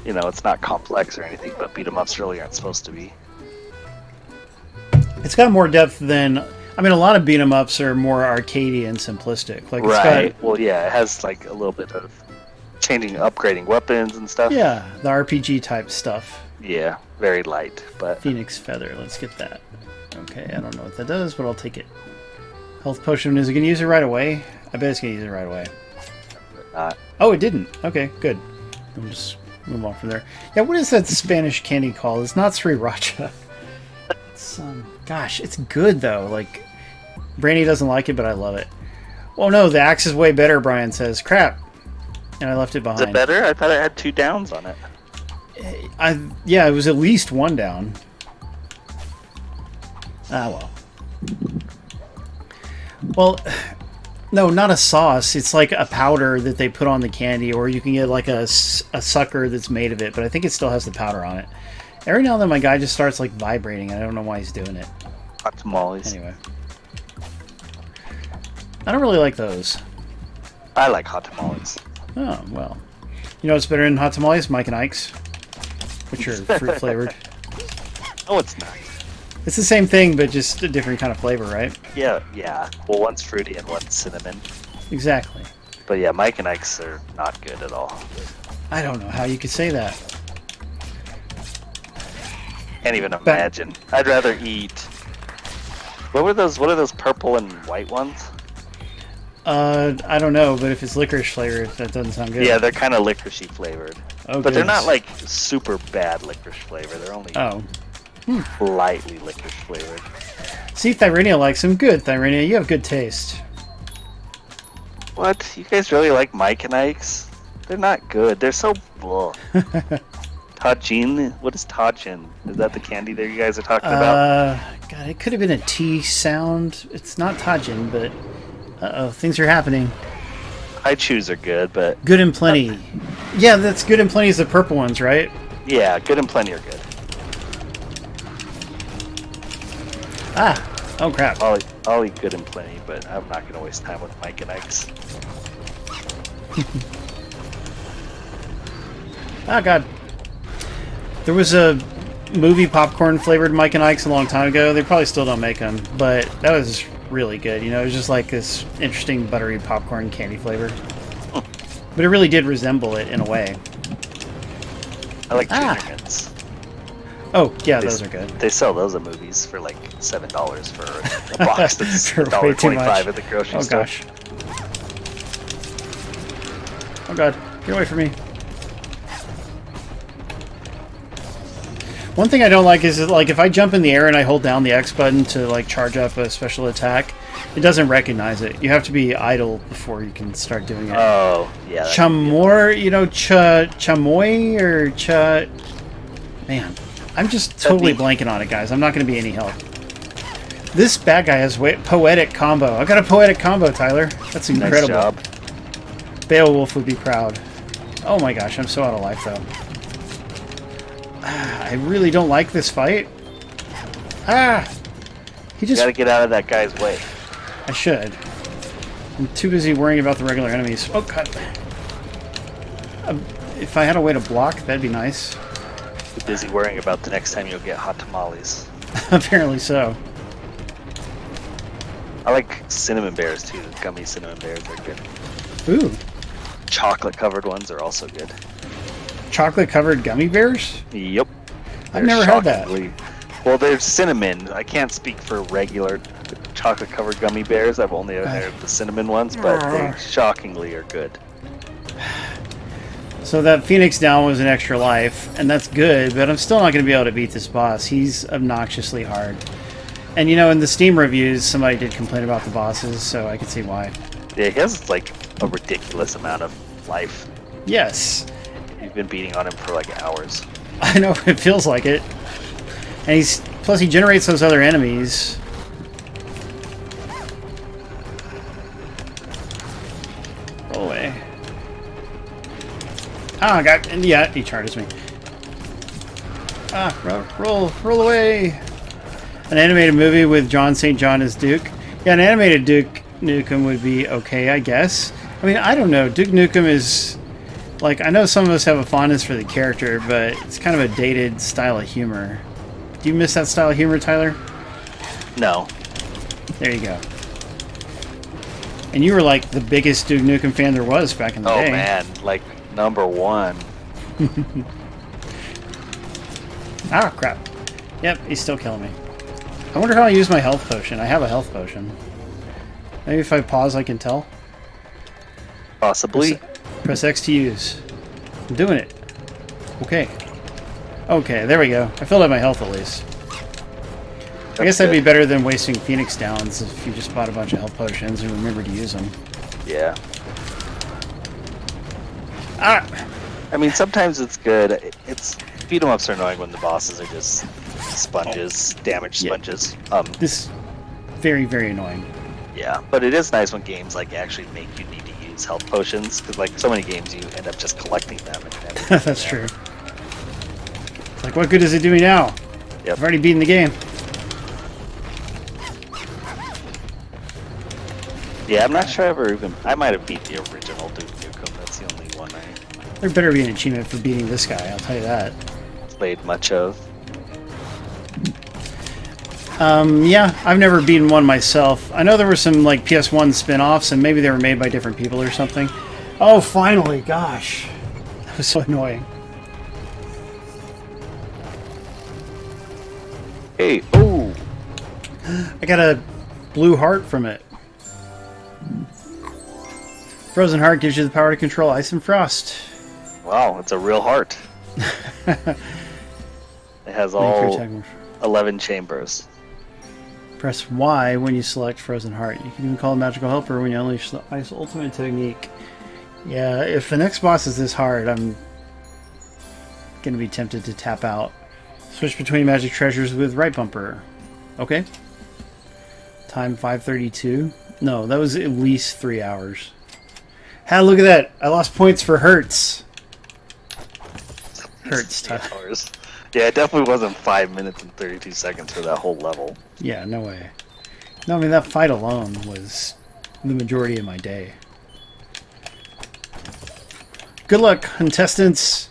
It's not complex or anything, but beat 'em ups really aren't supposed to be. It's got more depth than... I mean, a lot of beat 'em ups are more arcadey and simplistic. Like, right. Well, yeah, it has like a little bit of upgrading weapons and stuff. Yeah, the RPG type stuff. Yeah, very light, but... Phoenix Feather, let's get that. Okay, I don't know what that does, but I'll take it. Health Potion, is it going to use it right away? I bet it's going to use it right away. Not. Oh, it didn't. Okay, good. We'll just move on from there. Yeah, what is that Spanish candy called? It's not Sriracha. It's, gosh, it's good, though. Like, Brandy doesn't like it, but I love it. Oh, no, the axe is way better, Brian says. Crap. And I left it behind. Is it better? I thought it had 2 downs on it. Yeah, it was at least 1 down. Well. Well, no, not a sauce. It's like a powder that they put on the candy, or you can get like a sucker that's made of it, but I think it still has the powder on it. Every now and then my guy just starts like vibrating, and I don't know why he's doing it. Hot tamales. Anyway. I don't really like those. I like hot tamales. Oh, well. You know what's better than hot tamales? Mike and Ike's. Which are fruit flavored. Oh, it's not. It's the same thing, but just a different kind of flavor, right? Yeah. Well, one's fruity and one's cinnamon. Exactly. But yeah, Mike and Ike's are not good at all. I don't know how you could say that. Can't even imagine. I'd rather eat... What are those purple and white ones? I don't know, but if it's licorice flavored, that doesn't sound good. Yeah, they're kind of licorice-y flavored. Oh, but they're not like super bad licorice flavor. They're only lightly licorice flavored. See, Thyrenia likes them. Good, Thyrenia. You have good taste. What? You guys really like Mike and Ike's? They're not good. They're so... Tajin? What is Tajin? Is that the candy that you guys are talking about? God, it could have been a T sound. It's not Tajin, but... Uh-oh, things are happening. I choose are good, but... Good and Plenty. Yeah, that's Good and Plenty is the purple ones, right? Yeah, Good and Plenty are good. Oh crap. I'll eat good and plenty, but I'm not going to waste time with Mike and Ike's. Oh, God. There was a movie popcorn flavored Mike and Ike's a long time ago. They probably still don't make them, but that was really good. You know, it was just like this interesting buttery popcorn candy flavor. But it really did resemble it in a way. I like Junior Mints. Oh, yeah, those are good. They sell those at movies for like $7 for a box that's $1.25 at the grocery store. Oh, gosh. Oh, God. Get away from me. One thing I don't like is that, like, if I jump in the air and I hold down the X button to like charge up a special attack, it doesn't recognize it. You have to be idle before you can start doing it. Oh, yeah. Chamor, you know, chamoy or cha... Man, I'm just totally blanking on it, guys. I'm not going to be any help. This bad guy has poetic combo. I got a poetic combo, Tyler. That's incredible. Nice job. Beowulf would be proud. Oh my gosh, I'm so out of life, though. I really don't like this fight. He just... You gotta get out of that guy's way. I should. I'm too busy worrying about the regular enemies. Oh, God. If I had a way to block, that'd be nice. Too busy worrying about the next time you'll get hot tamales. Apparently so. I like cinnamon bears, too. Gummy cinnamon bears are good. Ooh. Chocolate-covered ones are also good. Chocolate-covered gummy bears? Yep. I've never had that. Well, there's cinnamon. I can't speak for regular chocolate-covered gummy bears. I've only had the cinnamon ones, but they shockingly are good. So that Phoenix down was an extra life, and that's good, but I'm still not going to be able to beat this boss. He's obnoxiously hard. And, you know, in the Steam reviews, somebody did complain about the bosses, so I can see why. Yeah, he has, like, a ridiculous amount of life. Yes. You've been beating on him for, like, hours. I know, it feels like it. And plus he generates those other enemies. Roll away. Ah, yeah, he charges me. Roll away. An animated movie with John St. John as Duke. Yeah, an animated Duke Nukem would be okay, I guess. I mean, I don't know. Duke Nukem is... Like, I know some of us have a fondness for the character, but it's kind of a dated style of humor. Do you miss that style of humor, Tyler? No. There you go. And you were like the biggest Duke Nukem fan there was back in the day. Oh man, like #1. Ah, crap. Yep, he's still killing me. I wonder how I use my health potion. I have a health potion. Maybe if I pause I can tell? Possibly. Press X to use. I'm doing it. Okay. Okay, there we go. I filled up my health at least. I guess that'd be better than wasting Phoenix Downs if you just bought a bunch of health potions and remembered to use them. Yeah. Ah! I mean, sometimes it's good. Beat 'em ups are annoying when the bosses are just sponges, damage sponges. Yeah. This very, very annoying. Yeah, but it is nice when games like actually make you need to use health potions, because like so many games you end up just collecting them. And that's true. It's like, what good does it do me now? Yep. I've already beaten the game. Yeah, I'm not sure I might have beat the original Duke Nukem. That's the only one There better be an achievement for beating this guy, I'll tell you that. Played much of. Yeah, I've never beaten one myself. I know there were some like PS1 spin-offs, and maybe they were made by different people or something. Oh, finally! Gosh, that was so annoying. Hey, oh! I got a blue heart from it. Frozen heart gives you the power to control ice and frost. Wow, it's a real heart. It has all 11 chambers. Press Y when you select Frozen Heart. You can even call a magical helper when you unleash the Ice Ultimate technique. Yeah, if the next boss is this hard, I'm going to be tempted to tap out. Switch between magic treasures with right bumper. Okay. Time 5:32. No, that was at least 3 hours. Ah, look at that. I lost points for Hertz. Hertz. Hours. Yeah, it definitely wasn't 5 minutes and 32 seconds for that whole level. Yeah, no way. No, I mean, that fight alone was the majority of my day. Good luck, contestants.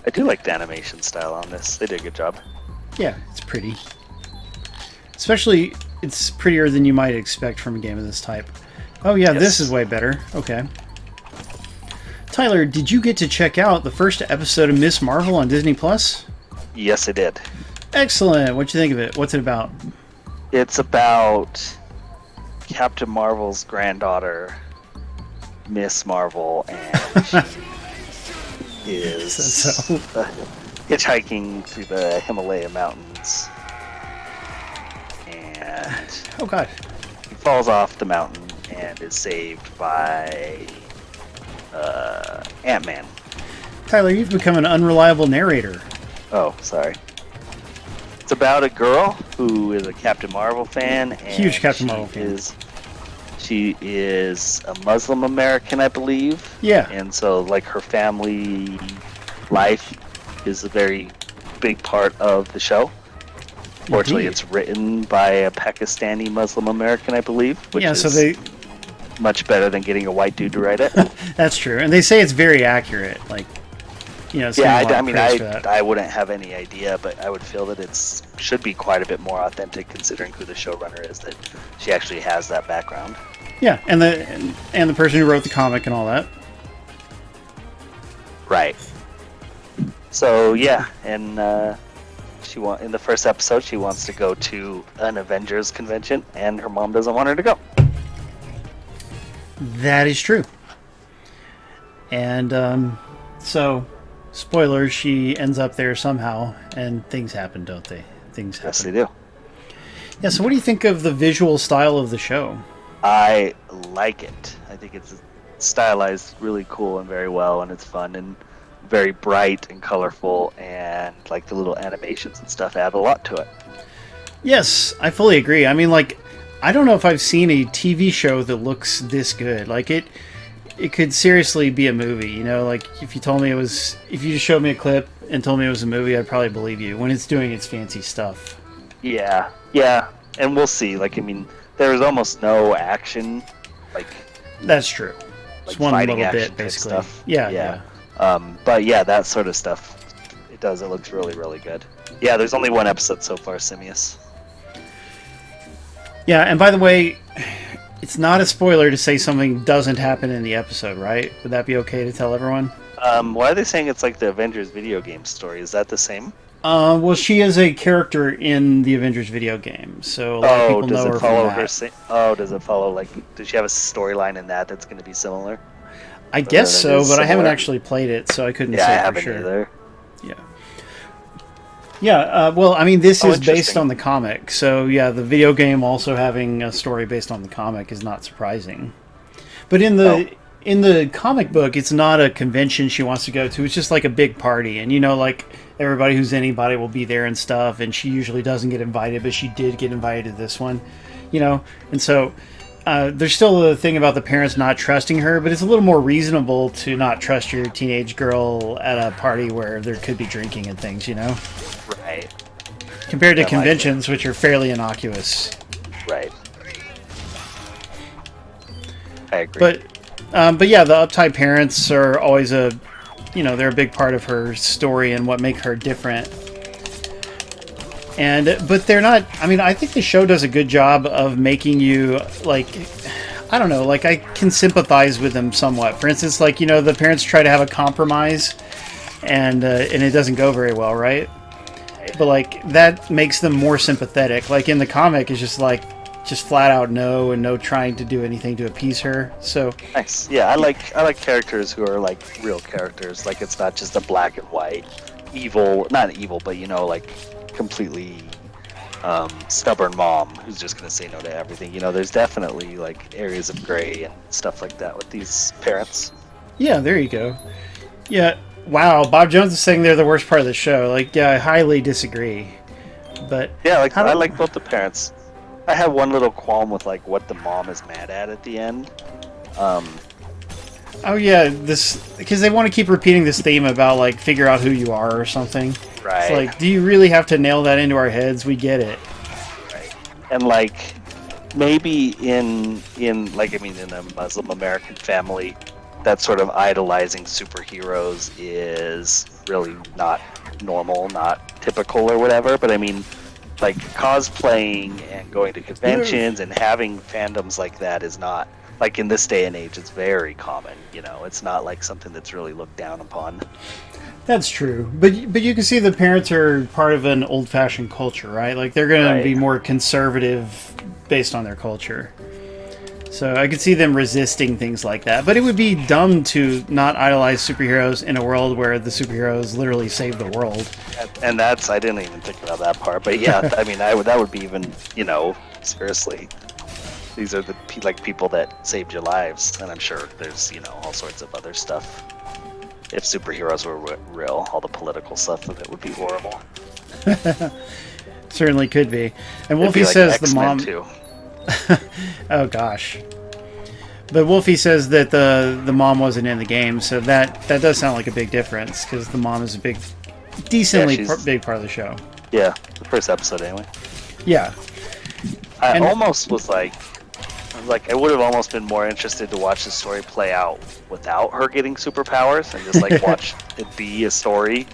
I do like the animation style on this. They did a good job. Yeah, it's pretty. Especially, it's prettier than you might expect from a game of this type. Oh yeah, yes. This is way better. Okay. Tyler, did you get to check out the first episode of Miss Marvel on Disney Plus? Yes, I did. Excellent. What'd you think of it? What's it about? It's about Captain Marvel's granddaughter, Miss Marvel, and she is hitchhiking through the Himalaya mountains. And oh god, he falls off the mountain and is saved by Ant-Man. Tyler, you've become an unreliable narrator. Oh, sorry. It's about a girl who is a Captain Marvel fan. And huge Captain Marvel fan. She is a Muslim American, I believe. Yeah. And so, like, her family life is a very big part of the show. Fortunately, it's written by a Pakistani Muslim American, I believe. Which yeah, so they much better than getting a white dude to write it. That's true, and they say it's very accurate. Like, you know, yeah, I wouldn't have any idea, but I would feel that it should be quite a bit more authentic considering who the showrunner is. That she actually has that background. Yeah, and the person who wrote the comic and all that. Right. So yeah, and in the first episode, she wants to go to an Avengers convention, and her mom doesn't want her to go. That is true. And so, spoilers, she ends up there somehow, and things happen, don't they? Things happen. Yes, they do. Yeah, so what do you think of the visual style of the show? I like it. I think it's stylized really cool and very well, and it's fun and very bright and colorful, and like the little animations and stuff add a lot to it. Yes, I fully agree. I mean, like, I don't know if I've seen a TV show that looks this good. Like, it could seriously be a movie, you know? Like, if you just showed me a clip and told me it was a movie, I'd probably believe you when it's doing its fancy stuff. Yeah, and we'll see. Like, I mean, there is almost no action. Like, that's true. Like just one little bit, basically. Stuff. Yeah. But yeah, that sort of stuff. It looks really, really good. Yeah, there's only one episode so far, Simius. Yeah, and by the way, it's not a spoiler to say something doesn't happen in the episode, right? Would that be okay to tell everyone? Why are they saying it's like the Avengers video game story? Is that the same? Well, she is a character in the Avengers video game, so a lot of people know her from that. Does it follow, like, does she have a storyline in that's going to be similar? I guess so, but I haven't actually played it, so I couldn't say for sure. I haven't either. Yeah, well, I mean, this is based on the comic, so yeah, the video game also having a story based on the comic is not surprising. But in the comic book, it's not a convention she wants to go to, it's just like a big party, and you know, like, everybody who's anybody will be there and stuff, and she usually doesn't get invited, but she did get invited to this one, you know, and so there's still a thing about the parents not trusting her, but it's a little more reasonable to not trust your teenage girl at a party where there could be drinking and things, you know? Right. Compared to conventions, which are fairly innocuous. Right. I agree. But yeah, the uptight parents are always they're a big part of her story and what make her different. But they're not, I mean, I think the show does a good job of making you, like, I don't know, like, I can sympathize with them somewhat. For instance, like, you know, the parents try to have a compromise, and it doesn't go very well, right? But, like, that makes them more sympathetic. Like, in the comic, it's just, like, just flat out no, and no trying to do anything to appease her, so... Nice. Yeah, I like characters who are, like, real characters. Like, it's not just a black and white evil, not evil, but, you know, like... completely stubborn mom who's just going to say no to everything. You know, there's definitely like areas of gray and stuff like that with these parents. Yeah, there you go. Yeah, wow, Bob Jones is saying they're the worst part of the show. Like, yeah, I highly disagree. But yeah, like I like both the parents. I have one little qualm with like what the mom is mad at the end. Oh yeah, because they want to keep repeating this theme about like figure out who you are or something. Right. It's like, do you really have to nail that into our heads? We get it. And like maybe in like, I mean, in a Muslim American family, that sort of idolizing superheroes is really not normal, not typical or whatever. But I mean, like cosplaying and going to conventions and having fandoms like that is not, like, in this day and age, it's very common. You know, it's not like something that's really looked down upon. That's true, but you can see the parents are part of an old-fashioned culture, right? Like they're going to be more conservative based on their culture. So I could see them resisting things like that. But it would be dumb to not idolize superheroes in a world where the superheroes literally save the world. And that's, I didn't even think about that part. But yeah, I mean, that would be even, you know, seriously. These are the people that saved your lives, and I'm sure there's, you know, all sorts of other stuff. If superheroes were real, all the political stuff of it would be horrible. Certainly could be. And Wolfie says the mom too. Oh gosh. But Wolfie says that the mom wasn't in the game, so that does sound like a big difference, because the mom is a decently big part of the show. Yeah, the first episode anyway. Yeah. I almost was like, I would have almost been more interested to watch the story play out without her getting superpowers and just like watch it be a story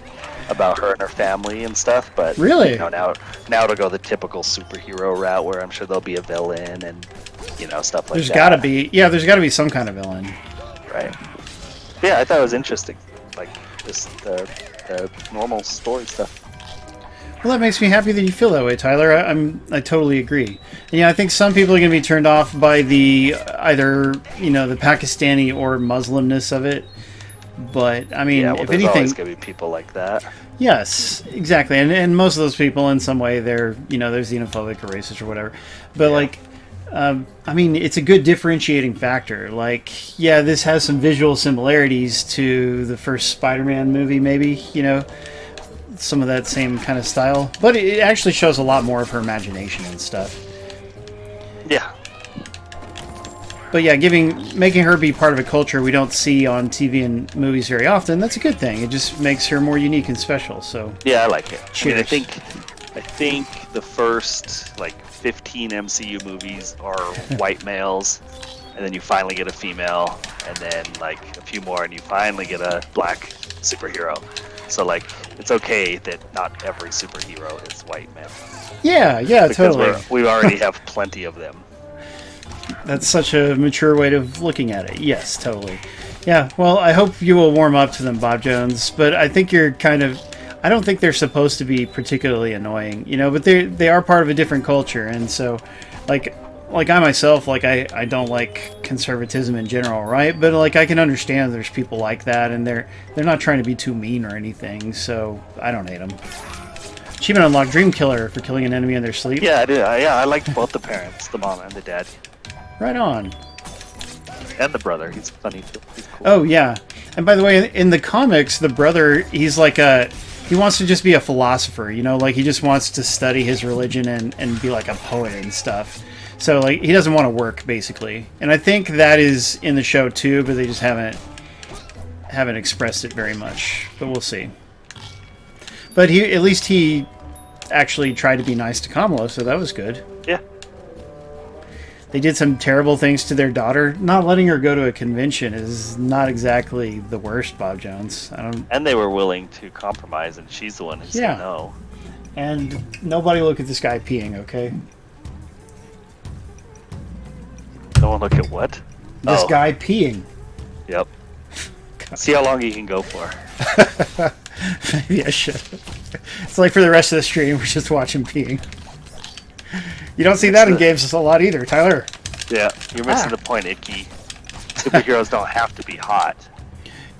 about her and her family and stuff. But really, you know, now to go the typical superhero route where I'm sure there'll be a villain and, you know, stuff like there's got to be some kind of villain. Right. Yeah, I thought it was interesting, like just the normal story stuff. Well, that makes me happy that you feel that way, Tyler. I totally agree. And yeah, I think some people are going to be turned off by the either, you know, the Pakistani or Muslimness of it. But I mean, if anything, always going to be people like that. Yes, exactly. And most of those people, in some way, they're, you know, they're xenophobic or racist or whatever. But like, I mean, it's a good differentiating factor. Like, yeah, this has some visual similarities to the first Spider-Man movie, maybe, you know. Some of that same kind of style, but it actually shows a lot more of her imagination and stuff. Yeah. But yeah, making her be part of a culture we don't see on TV and movies very often, that's a good thing. It just makes her more unique and special. So yeah, I like it. Cheers. I mean, I think the first like 15 MCU movies are white males, and then you finally get a female, and then like a few more, and you finally get a black superhero. So, like, it's okay that not every superhero is white male. Yeah, because totally. We already have plenty of them. That's such a mature way of looking at it. Yes, totally. Yeah, well, I hope you will warm up to them, Bob Jones. But I think you're I don't think they're supposed to be particularly annoying, you know, but they are part of a different culture. And so, like I myself, like, I don't like conservatism in general, right? But like, I can understand there's people like that, and they're not trying to be too mean or anything, so I don't hate them. Achievement unlocked: Dream Killer for killing an enemy in their sleep. Yeah, I did. I liked both the parents, the mom and the dad. Right on. And the brother, he's funny too. He's cool. Oh yeah, and by the way, in the comics, the brother, he's like he wants to just be a philosopher, you know, like he just wants to study his religion and be like a poet and stuff. So, like, he doesn't want to work, basically. And I think that is in the show, too, but they just haven't expressed it very much. But we'll see. But at least he actually tried to be nice to Kamala, so that was good. Yeah. They did some terrible things to their daughter. Not letting her go to a convention is not exactly the worst, Bob Jones. And they were willing to compromise, and she's the one who said no. And nobody look at this guy peeing, okay? No one look at what? This guy peeing. Yep. See how long he can go for. Maybe I should. It's like for the rest of the stream, we're just watching peeing. You don't see that in games a lot either, Tyler. Yeah, you're missing the point, Icky. Superheroes don't have to be hot.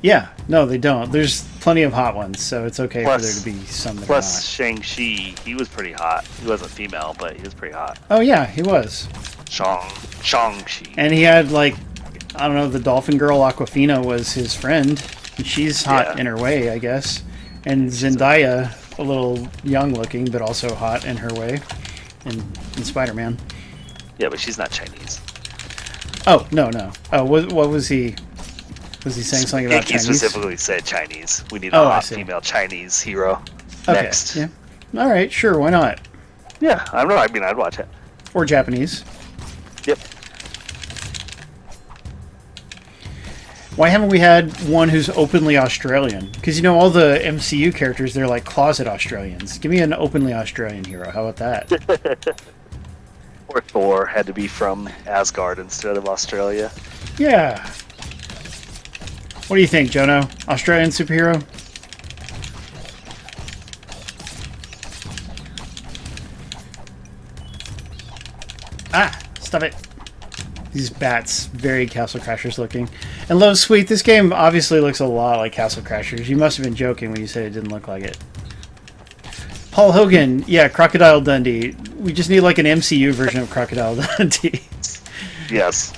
Yeah, no, they don't. There's plenty of hot ones, so it's okay for there to be some that are not. Plus, Shang-Chi, he was pretty hot. He wasn't female, but he was pretty hot. Oh yeah, he was. Shang-Chi. And he had, like, I don't know, the dolphin girl Aquafina was his friend. And she's hot in her way, I guess. And Zendaya, a little young looking, but also hot in her way. In Spider-Man. Yeah, but she's not Chinese. Oh, no. Oh, what was he? Was he saying something about Chinese? He specifically said Chinese. We need a hot female Chinese hero. Okay. Next. Yeah. All right, sure, why not? Yeah, I don't know. I mean, I'd watch it. Or Japanese. Yep. Why haven't we had one who's openly Australian? Because, you know, all the MCU characters, they're like closet Australians. Give me an openly Australian hero. How about that? Or Thor had to be from Asgard instead of Australia. Yeah. What do you think, Jono? Australian superhero? Ah! Stop it. These bats, very Castle Crashers looking. And Love Sweet, this game obviously looks a lot like Castle Crashers. You must have been joking when you said it didn't look like it. Paul Hogan, yeah, Crocodile Dundee. We just need like an MCU version of Crocodile Dundee. Yes.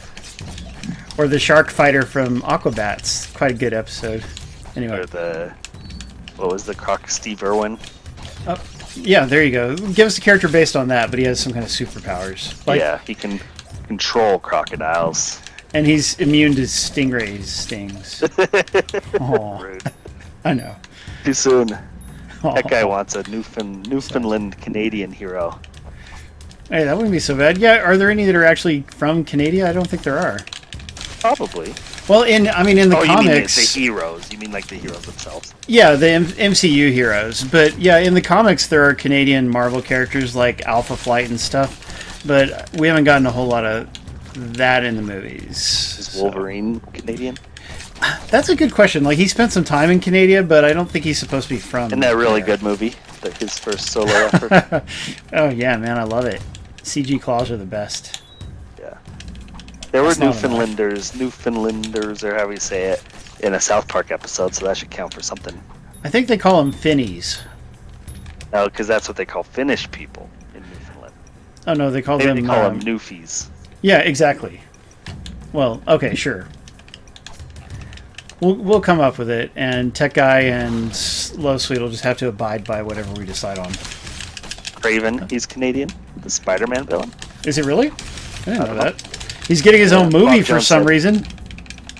Or the shark fighter from Aquabats. Quite a good episode. Anyway. Or what was the Croc, Steve Irwin? Oh, yeah, there you go. Give us a character based on that, but he has some kind of superpowers. Like, yeah, he can control crocodiles. And he's immune to stingrays' stings. Oh, rude. I know. Too soon. That guy wants a Newfoundland Canadian hero. Hey, that wouldn't be so bad. Yeah, are there any that are actually from Canada? I don't think there are. Probably. Well, in the comics... you mean the heroes. You mean like the heroes themselves. Yeah, the MCU heroes. But yeah, in the comics there are Canadian Marvel characters like Alpha Flight and stuff. But we haven't gotten a whole lot of that in the movies. Is Wolverine Canadian? That's a good question. Like, he spent some time in Canada, but I don't think he's supposed to be from Isn't that a really good movie? His first solo effort? Oh, yeah, man, I love it. CG claws are the best. Yeah. There were Newfoundlanders, or however you say it, in a South Park episode, so that should count for something. I think they call them Finnies. No, because that's what they call Finnish people in Newfoundland. Oh, no, they call Maybe them... they call them Newfies. Yeah, exactly. Well, okay, sure. We'll come up with it, and Tech Guy and Love Sweet will just have to abide by whatever we decide on. Craven, he's Canadian, the Spider-Man villain. Is it really? I didn't know that. He's getting his own movie for some reason.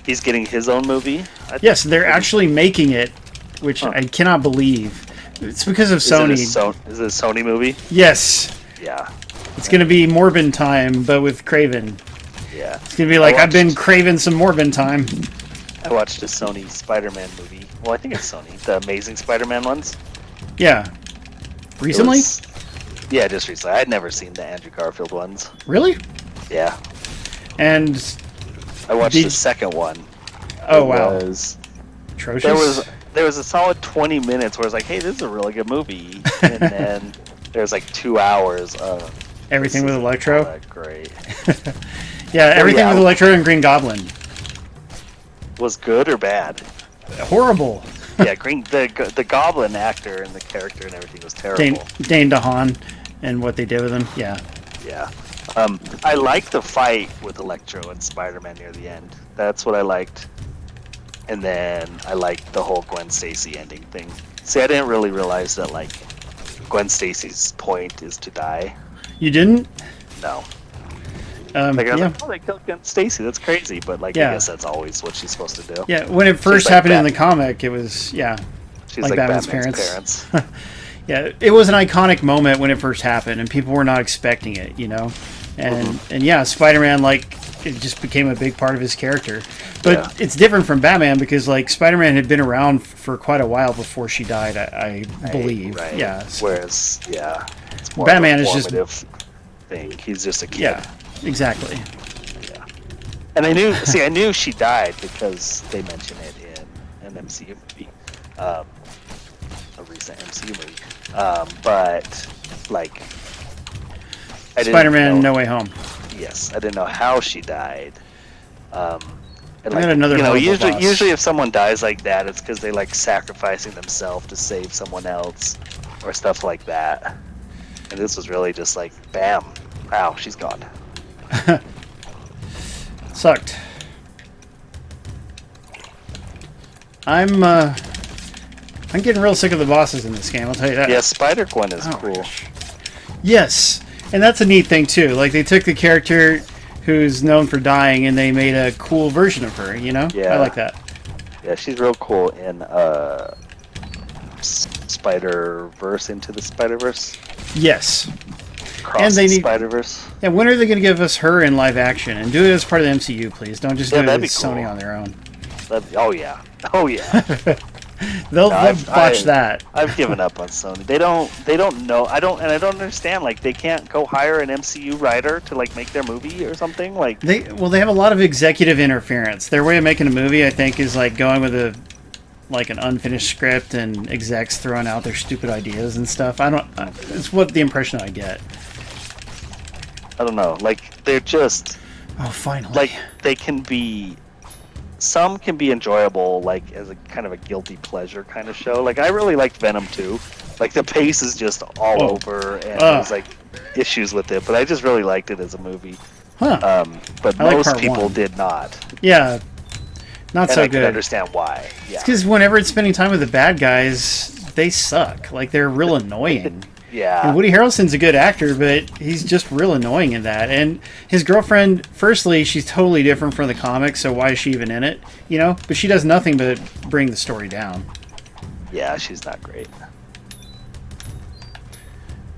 He's getting his own movie? Yes, they're actually making it, which I cannot believe. It's because of Sony. Is it a Sony movie? Yes. Yeah. It's going to be Morbin time, but with Craven. Yeah. It's going to be like, I've been craving some Morbin time. I watched a Sony Spider-Man movie. Well, I think it's Sony. The Amazing Spider-Man ones. Yeah. Recently? Yeah, just recently. I'd never seen the Andrew Garfield ones. Really? Yeah. And I watched the second one. Oh, wow. Was atrocious? There was a solid 20 minutes where I was like, hey, this is a really good movie. And then there was like 2 hours of... Everything with Electro? That great. Yeah, everything with Electro and Green Goblin. Was good or bad? Horrible. Yeah, the Goblin actor and the character and everything was terrible. Dane DeHaan and what they did with him, yeah. Yeah. I liked the fight with Electro and Spider-Man near the end. That's what I liked. And then I liked the whole Gwen Stacy ending thing. See, I didn't really realize that, like, Gwen Stacy's point is to die. You didn't? No. I was yeah. like, oh, they killed Gwen Stacy. That's crazy. But, like, I guess that's always what she's supposed to do. Yeah, when it first happened in the comic, it was, She's like Batman's parents. Yeah, it was an iconic moment when it first happened, and people were not expecting it, you know? And yeah, Spider-Man, like, it just became a big part of his character. But it's different from Batman because, like, Spider-Man had been around for quite a while before she died, I believe. Right. Yeah. Whereas, it's more Batman of a is just... thing. He's just a kid. Yeah, exactly. Yeah. And I knew she died because they mention it in an MCU movie. A recent MCU movie. But, like... Spider-Man No Way Home. Yes, I didn't know how she died. And I had another usually if someone dies like that, it's because they like sacrificing themselves to save someone else or stuff like that. And this was really just like, bam, wow, she's gone. Sucked. I'm getting real sick of the bosses in this game, I'll tell you that. Yeah, Spider-Gwen is cool. Yes, and that's a neat thing too. Like, they took the character who's known for dying and they made a cool version of her, you know? Yeah. I like that. Yeah, she's real cool in Spider-Verse, Into the Spider-Verse. Yes. Across the Spider-Verse. Yeah, when are they going to give us her in live action? And do it as part of the MCU, please. Don't just do it with Sony on their own. Oh, yeah. Oh, yeah. They'll botch that. I've given up on Sony. They don't know. I don't understand. Like, they can't go hire an MCU writer to like make their movie or something. Like they have a lot of executive interference. Their way of making a movie, I think, is like going with an unfinished script and execs throwing out their stupid ideas and stuff. It's what the impression I get. I don't know. Like, they're just. Oh, finally. Like, they can be. Some can be enjoyable, like, as a kind of a guilty pleasure kind of show. Like, I really liked Venom 2. Like, the pace is just all over, and there's, like, issues with it. But I just really liked it as a movie. Huh. But most people did not. Yeah. Not so good. I can understand why. Yeah. It's because whenever it's spending time with the bad guys, they suck. Like, they're real annoying. Yeah. And Woody Harrelson's a good actor, but he's just real annoying in that. And his girlfriend, firstly, she's totally different from the comics, so why is she even in it? You know? But she does nothing but bring the story down. Yeah, she's not great.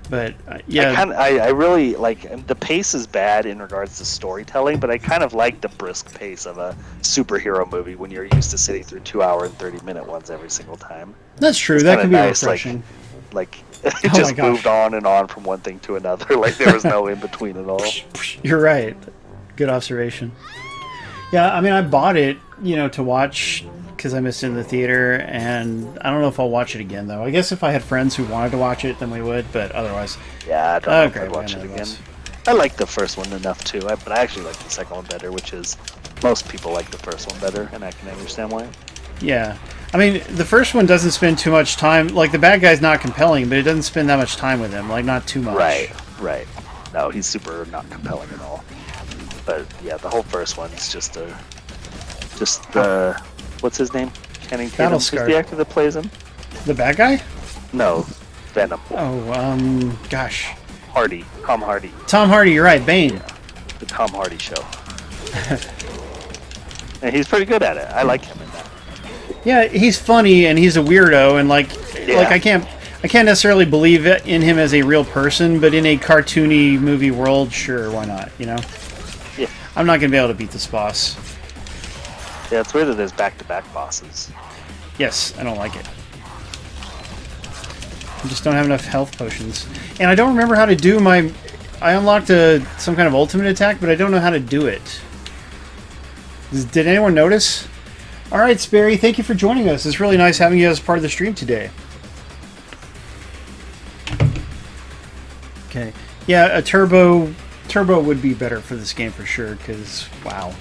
But, yeah. I really, like, the pace is bad in regards to storytelling, but I kind of like the brisk pace of a superhero movie when you're used to sitting through 2 hour and 30-minute ones every single time. That's true. That can be nice, refreshing. Like it just moved on and on from one thing to another. Like, there was no in between at all. You're right. Good observation. Yeah, I mean, I bought it, to watch because I missed it in the theater, and I don't know if I'll watch it again, though. I guess if I had friends who wanted to watch it, then we would, but otherwise... Yeah, I don't know if I'd watch it again. I like the first one enough, too, but I actually like the second one better, which is... Most people like the first one better, and I can understand why. Yeah. I mean, the first one doesn't spend too much time... Like, the bad guy's not compelling, but it doesn't spend that much time with him. Like, not too much. Right. No, he's super not compelling at all. But, yeah, the whole first one is just what's his name? Channing Tatum. Who's the actor that plays him? The bad guy? No, Venom. Oh, gosh. Hardy. Tom Hardy. Tom Hardy, you're right. Bane. Yeah, the Tom Hardy show. And he's pretty good at it. I like him in that. Yeah, he's funny and he's a weirdo, and like I can't necessarily believe in him as a real person, but in a cartoony movie world, sure, why not? Yeah. I'm not gonna be able to beat this boss. Yeah, it's weird that there's back-to-back bosses. Yes, I don't like it. I just don't have enough health potions, and I don't remember how to do my. I unlocked some kind of ultimate attack, but I don't know how to do it. Did anyone notice? All right, Sperry, thank you for joining us. It's really nice having you as part of the stream today. Okay. Yeah, a turbo would be better for this game for sure, because, wow.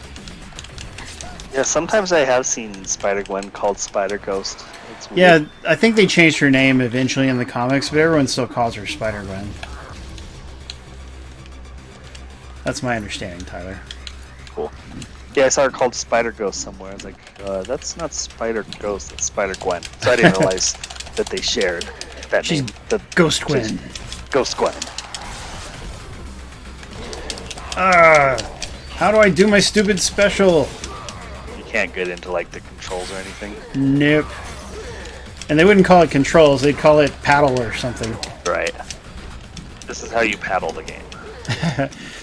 Yeah, sometimes I have seen Spider-Gwen called Spider-Ghost. Yeah, I think they changed her name eventually in the comics, but everyone still calls her Spider-Gwen. That's my understanding, Tyler. Cool. Yeah, I saw her called Spider-Ghost somewhere. I was like, that's not Spider-Ghost, that's Spider-Gwen. So I didn't realize that they shared that name. Ghost Gwen. Ghost Gwen. How do I do my stupid special? You can't get into, like, the controls or anything. Nope. And they wouldn't call it controls, they'd call it paddle or something. Right. This is how you paddle the game.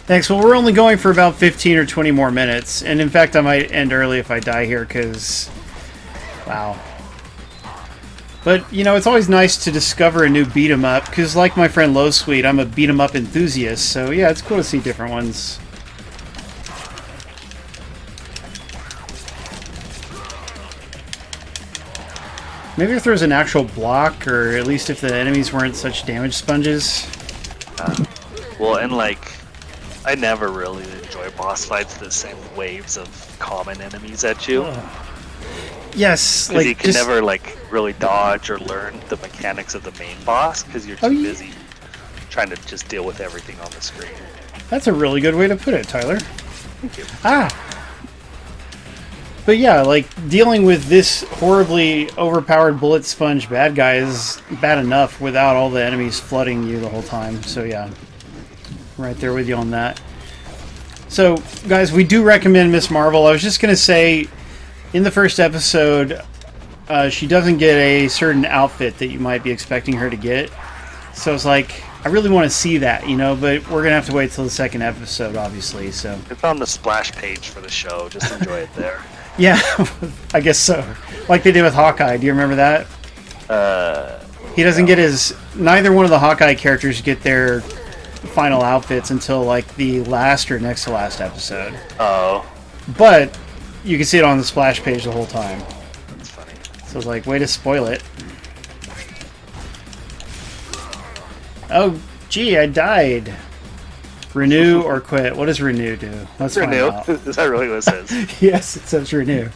Thanks. Well, we're only going for about 15 or 20 more minutes. And in fact, I might end early if I die here, because... Wow. But, it's always nice to discover a new beat-em-up, because like my friend Low Sweet, I'm a beat-em-up enthusiast, so yeah, it's cool to see different ones. Maybe if there was an actual block, or at least if the enemies weren't such damage sponges. Well, and like, I never really enjoy boss fights that send waves of common enemies at you. Yes, because you can never like really dodge or learn the mechanics of the main boss because you're too busy trying to just deal with everything on the screen. That's a really good way to put it, Tyler. Thank you. But yeah, like, dealing with this horribly overpowered bullet sponge bad guy is bad enough without all the enemies flooding you the whole time. So yeah, right there with you on that. So, guys, we do recommend Miss Marvel. I was just going to say, in the first episode, she doesn't get a certain outfit that you might be expecting her to get. So it's like, I really want to see that, you know, but we're gonna have to wait till the second episode, obviously. So it's on the splash page for the show. Just enjoy it there. Yeah, I guess so. Like they did with Hawkeye. Do you remember that? He doesn't get his. Neither one of the Hawkeye characters get their final outfits until like the last or next to last episode. Oh. But you can see it on the splash page the whole time. That's funny. So it's like, way to spoil it. Oh, gee, I died. Renew or quit. What does renew do? Let's renew. Find out. Is that really what it says? Yes, it says renew.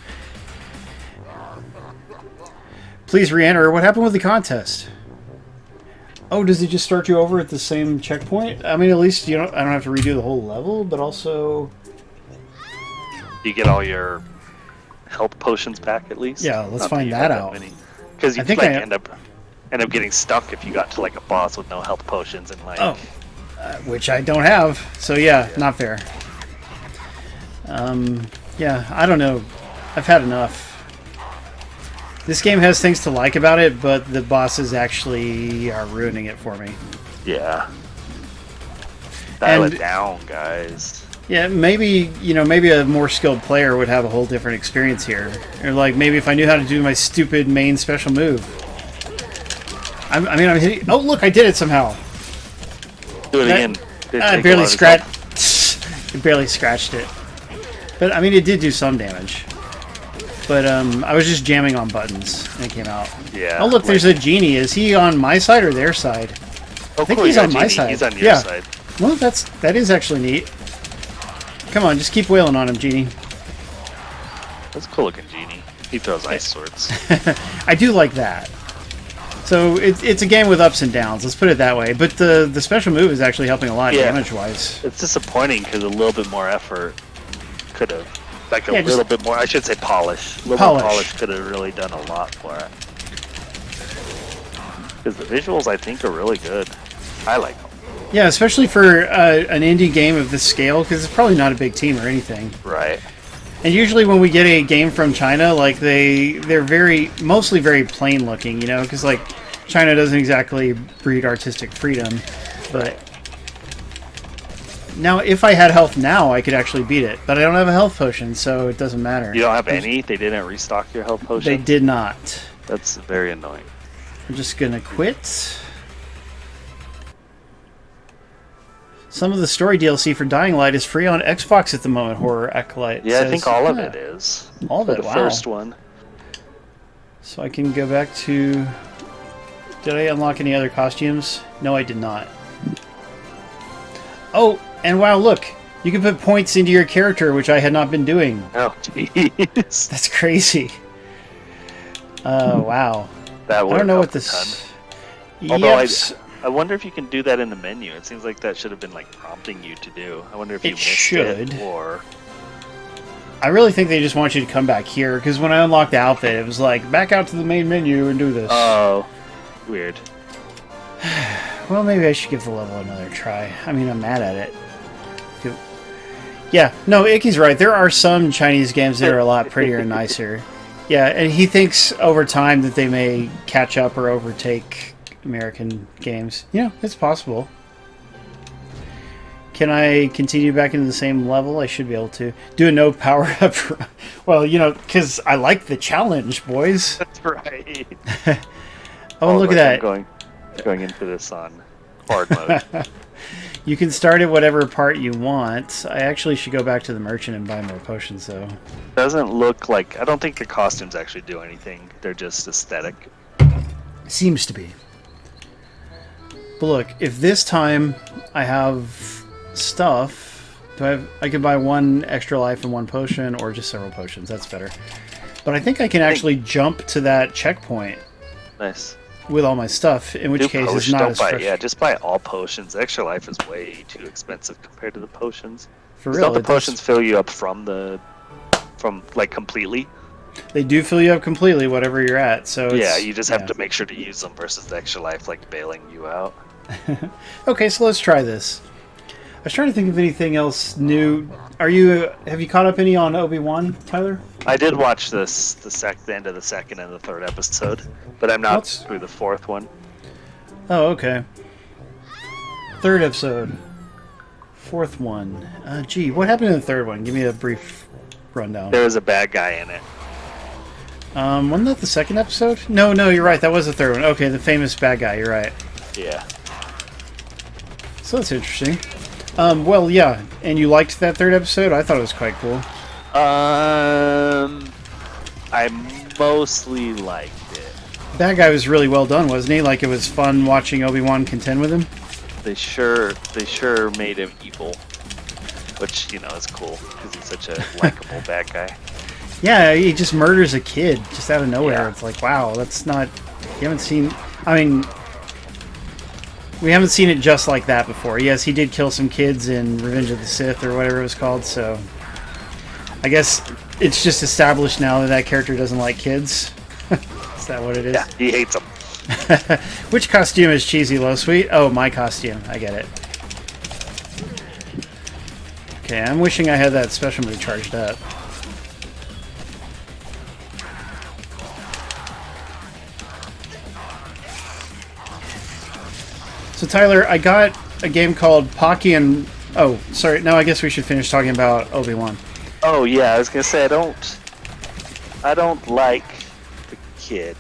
Please re-enter. What happened with the contest? Oh, does it just start you over at the same checkpoint? I mean, at least I don't have to redo the whole level, but also you get all your health potions back at least. Yeah, let's find that out. Because you could like end up getting stuck if you got to like a boss with no health potions and like. Oh, which I don't have. So yeah, not fair. Yeah, I don't know. I've had enough. This game has things to like about it, but the bosses actually are ruining it for me. Yeah. Dial it down, guys. Yeah, maybe a more skilled player would have a whole different experience here. Or like maybe if I knew how to do my stupid main special move. I'm hitting. Oh, look, I did it somehow. Do it again. I barely scratched. Barely scratched it. But I mean, it did do some damage. But I was just jamming on buttons and it came out. Yeah. Oh, look, there's a genie. Is he on my side or their side? Oh, I think cool, he's on my side. He's on your side. Well, that is actually neat. Come on, just keep wailing on him, genie. That's a cool looking genie. He throws ice swords. I do like that. So it's a game with ups and downs. Let's put it that way. But the special move is actually helping a lot damage-wise. It's disappointing because a little bit more effort could have. Like a little bit more, I should say polish. A little more polish could have really done a lot for it. Because the visuals, I think, are really good. I like them. Yeah, especially for an indie game of this scale, because it's probably not a big team or anything. Right. And usually when we get a game from China, like they're mostly very plain looking, you know, because like China doesn't exactly breed artistic freedom. But now, if I had health now, I could actually beat it. But I don't have a health potion, so it doesn't matter. You don't have any? They didn't restock your health potion? They did not. That's very annoying. I'm just going to quit. Some of the story DLC for Dying Light is free on Xbox at the moment, Horror Acolyte. Yeah, I think all of it is. All of it, the first one. So I can go back to... Did I unlock any other costumes? No, I did not. Oh, and wow, look! You can put points into your character, which I had not been doing. Oh, jeez. That's crazy. Wow. That I don't know what this... Although I wonder if you can do that in the menu. It seems like that should have been like prompting you to do. I wonder if you missed it or... I really think they just want you to come back here, because when I unlocked the outfit, it was like, back out to the main menu and do this. Oh, weird. Well, maybe I should give the level another try. I mean, I'm mad at it. Yeah, no, Icky's right. There are some Chinese games that are a lot prettier and nicer. Yeah, and he thinks over time that they may catch up or overtake American games. Yeah, it's possible. Can I continue back into the same level? I should be able to. Do a no power-up. Well, you know, because I like the challenge, boys. That's right. Oh, look at that. I'm going into this on hard mode. You can start at whatever part you want. I actually should go back to the merchant and buy more potions, though. Doesn't look like... I don't think the costumes actually do anything. They're just aesthetic. Seems to be. But look, if this time I have stuff, I could buy one extra life and one potion, or just several potions. That's better. But I think I can actually jump to that checkpoint. Nice. With all my stuff, in which case it's not as fresh. Yeah, just buy all potions. Extra life is way too expensive compared to the potions. For real, don't the potions fill you up from like completely? They do fill you up completely, whatever you're at. So yeah, you just have to make sure to use them versus the extra life, like bailing you out. Okay, so let's try this. I was trying to think of anything else new. Have you caught up any on Obi-Wan, Tyler? I did watch the end of the second and the third episode, but I'm not through the fourth one. Oh, okay. Third episode. Fourth one. Gee, what happened in the third one? Give me a brief rundown. There was a bad guy in it. Wasn't that the second episode? No, you're right. That was the third one. Okay, the famous bad guy. You're right. Yeah. So that's interesting. Well, yeah. And you liked that third episode? I thought it was quite cool. I mostly liked it. Bad guy was really well done, wasn't he? Like, it was fun watching Obi-Wan contend with him. They sure made him evil, which, you know, is cool because he's such a likable bad guy. Yeah, he just murders a kid just out of nowhere. Yeah. It's like, wow, that's not... You haven't seen... I mean, we haven't seen it just like that before. Yes, he did kill some kids in Revenge of the Sith or whatever it was called, so... I guess it's just established now that that character doesn't like kids. Is that what it is? Yeah, he hates them. Which costume is cheesy, low sweet? Oh, my costume. I get it. Okay, I'm wishing I had that special move charged up. So Tyler, I got a game called Pocky and... Oh, sorry. No, I guess we should finish talking about Obi-Wan. Oh yeah, I was gonna say I don't like the kid.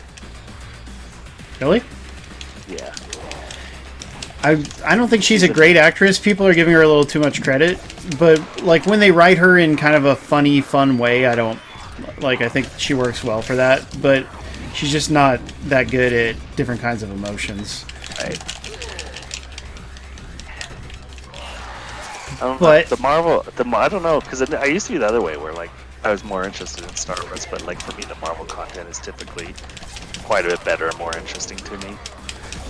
Really? Yeah. I don't think she's a great actress. People are giving her a little too much credit, but like when they write her in kind of a funny, fun way, I don't like. I think she works well for that, but she's just not that good at different kinds of emotions. Right. I don't know, because I used to be the other way, where like I was more interested in Star Wars, but like for me, the Marvel content is typically quite a bit better and more interesting to me.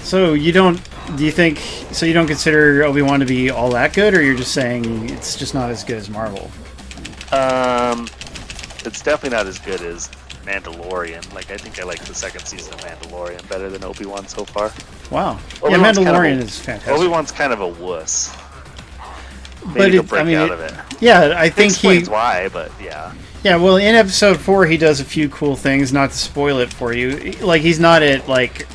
So you don't consider Obi-Wan to be all that good, or you're just saying it's just not as good as Marvel? It's definitely not as good as Mandalorian. Like, I think I like the second season of Mandalorian better than Obi-Wan so far. Wow. Obi-Wan's Mandalorian is fantastic. Obi-Wan's kind of a wuss. But he'll break out of it. Yeah, I think he explains why, but yeah. Yeah, well, in episode 4, he does a few cool things. Not to spoil it for you, like he's not at like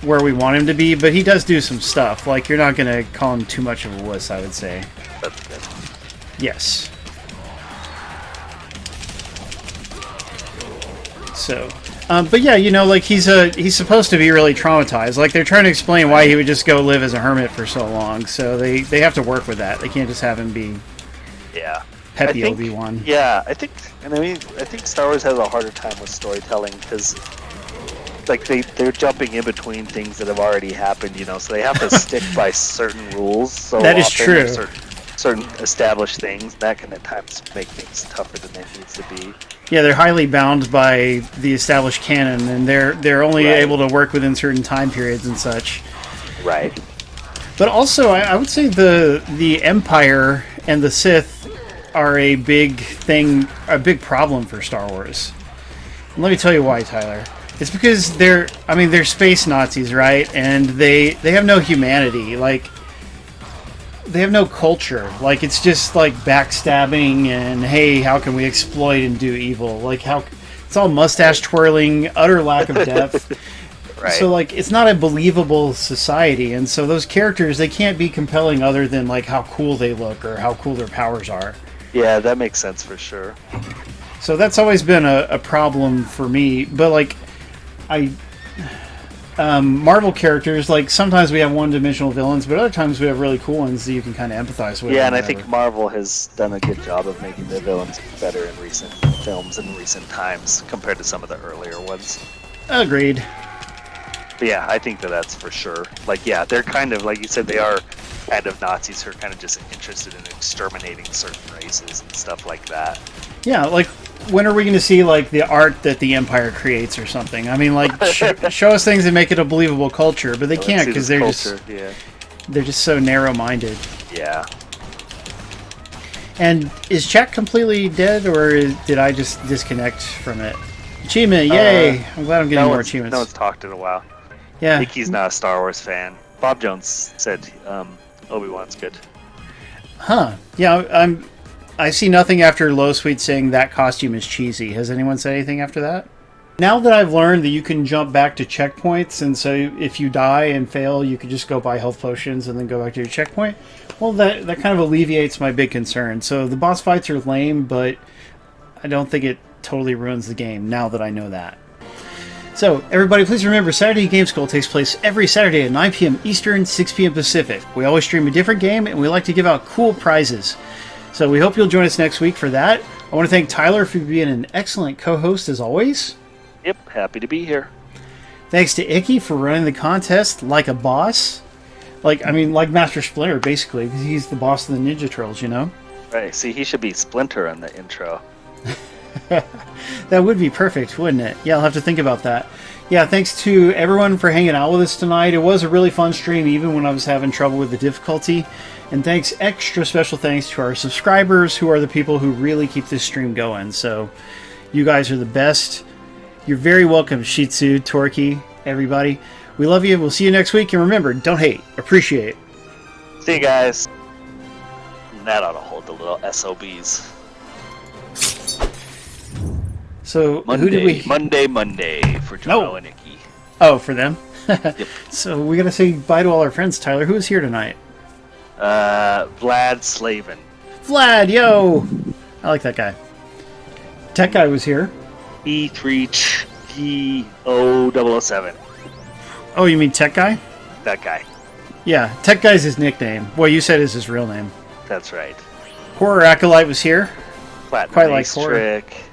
where we want him to be, but he does do some stuff. Like, you're not gonna call him too much of a wuss, I would say. That's good. Yes. So, but yeah, you know, like he's supposed to be really traumatized. Like, they're trying to explain why he would just go live as a hermit for so long. So they have to work with that. They can't just have him be peppy Obi-Wan. Yeah, I think Star Wars has a harder time with storytelling because like they're jumping in between things that have already happened, you know, so they have to stick by certain rules. So that is true. Certain established things that can at times make things tougher than it needs to be. Yeah, they're highly bound by the established canon, and they're only able to work within certain time periods and such. Right. But also, I would say the Empire and the Sith are a big problem for Star Wars. And let me tell you why, Tyler. It's because they're space Nazis, right? And they have no humanity. Like, they have no culture. Like, it's just like backstabbing and, hey, how can we exploit and do evil? Like, it's all mustache twirling, utter lack of depth. Right. So, like, it's not a believable society, and so those characters, they can't be compelling other than like how cool they look or how cool their powers are. Yeah, that makes sense for sure. So that's always been a problem for me. But like, Marvel characters, like, sometimes we have one-dimensional villains, but other times we have really cool ones that you can kind of empathize with. Yeah, and I think Marvel has done a good job of making the villains better in recent films and recent times compared to some of the earlier ones. Agreed. But yeah, I think that's for sure. Like, yeah, they're kind of, like you said, they are kind of Nazis who are kind of just interested in exterminating certain races and stuff like that. Yeah, like, when are we going to see, like, the art that the Empire creates or something? I mean, like, show us things that make it a believable culture, but they can't because they're just so narrow-minded. Yeah. And is chat completely dead, or did I just disconnect from it? Achievement, yay! I'm glad I'm getting more achievements. No one's talked in a while. Yeah. Mickey's not a Star Wars fan. Bob Jones said Obi-Wan's good. Huh. Yeah, I see nothing after Low Sweet saying that costume is cheesy. Has anyone said anything after that? Now that I've learned that you can jump back to checkpoints, and so if you die and fail, you could just go buy health potions and then go back to your checkpoint, well, that kind of alleviates my big concern. So the boss fights are lame, but I don't think it totally ruins the game now that I know that. So, everybody, please remember, Saturday Game School takes place every Saturday at 9 p.m. Eastern, 6 p.m. Pacific. We always stream a different game, and we like to give out cool prizes. So we hope you'll join us next week for that. I want to thank Tyler for being an excellent co-host, as always. Yep, happy to be here. Thanks to Icky for running the contest like a boss. Like Master Splinter, basically, because he's the boss of the Ninja Turtles, you know? Right, see, he should be Splinter in the intro. That would be perfect, wouldn't it? Yeah, I'll have to think about that. Yeah, thanks to everyone for hanging out with us tonight. It was a really fun stream, even when I was having trouble with the difficulty. And extra special thanks to our subscribers, who are the people who really keep this stream going. So, you guys are the best. You're very welcome, Shih Tzu, Torquay, everybody. We love you. We'll see you next week. And remember, don't hate, appreciate. See you guys. That ought to hold the little SOBs. So, Monday, who did we... Monday for Jono and Icky. Oh, for them? Yep. So, we got to say bye to all our friends. Tyler, who is here tonight? Vlad Slavin. Vlad, yo! I like that guy. Tech Guy was here. E3G007. Oh, you mean Tech Guy? That guy. Yeah, Tech Guy's his nickname. Well, you said is his real name. That's right. Horror Acolyte was here. Platinum Quite like Ace horror. Trick.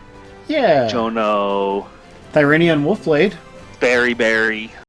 Yeah. Jono. Tyranian Wolfblade. Barry.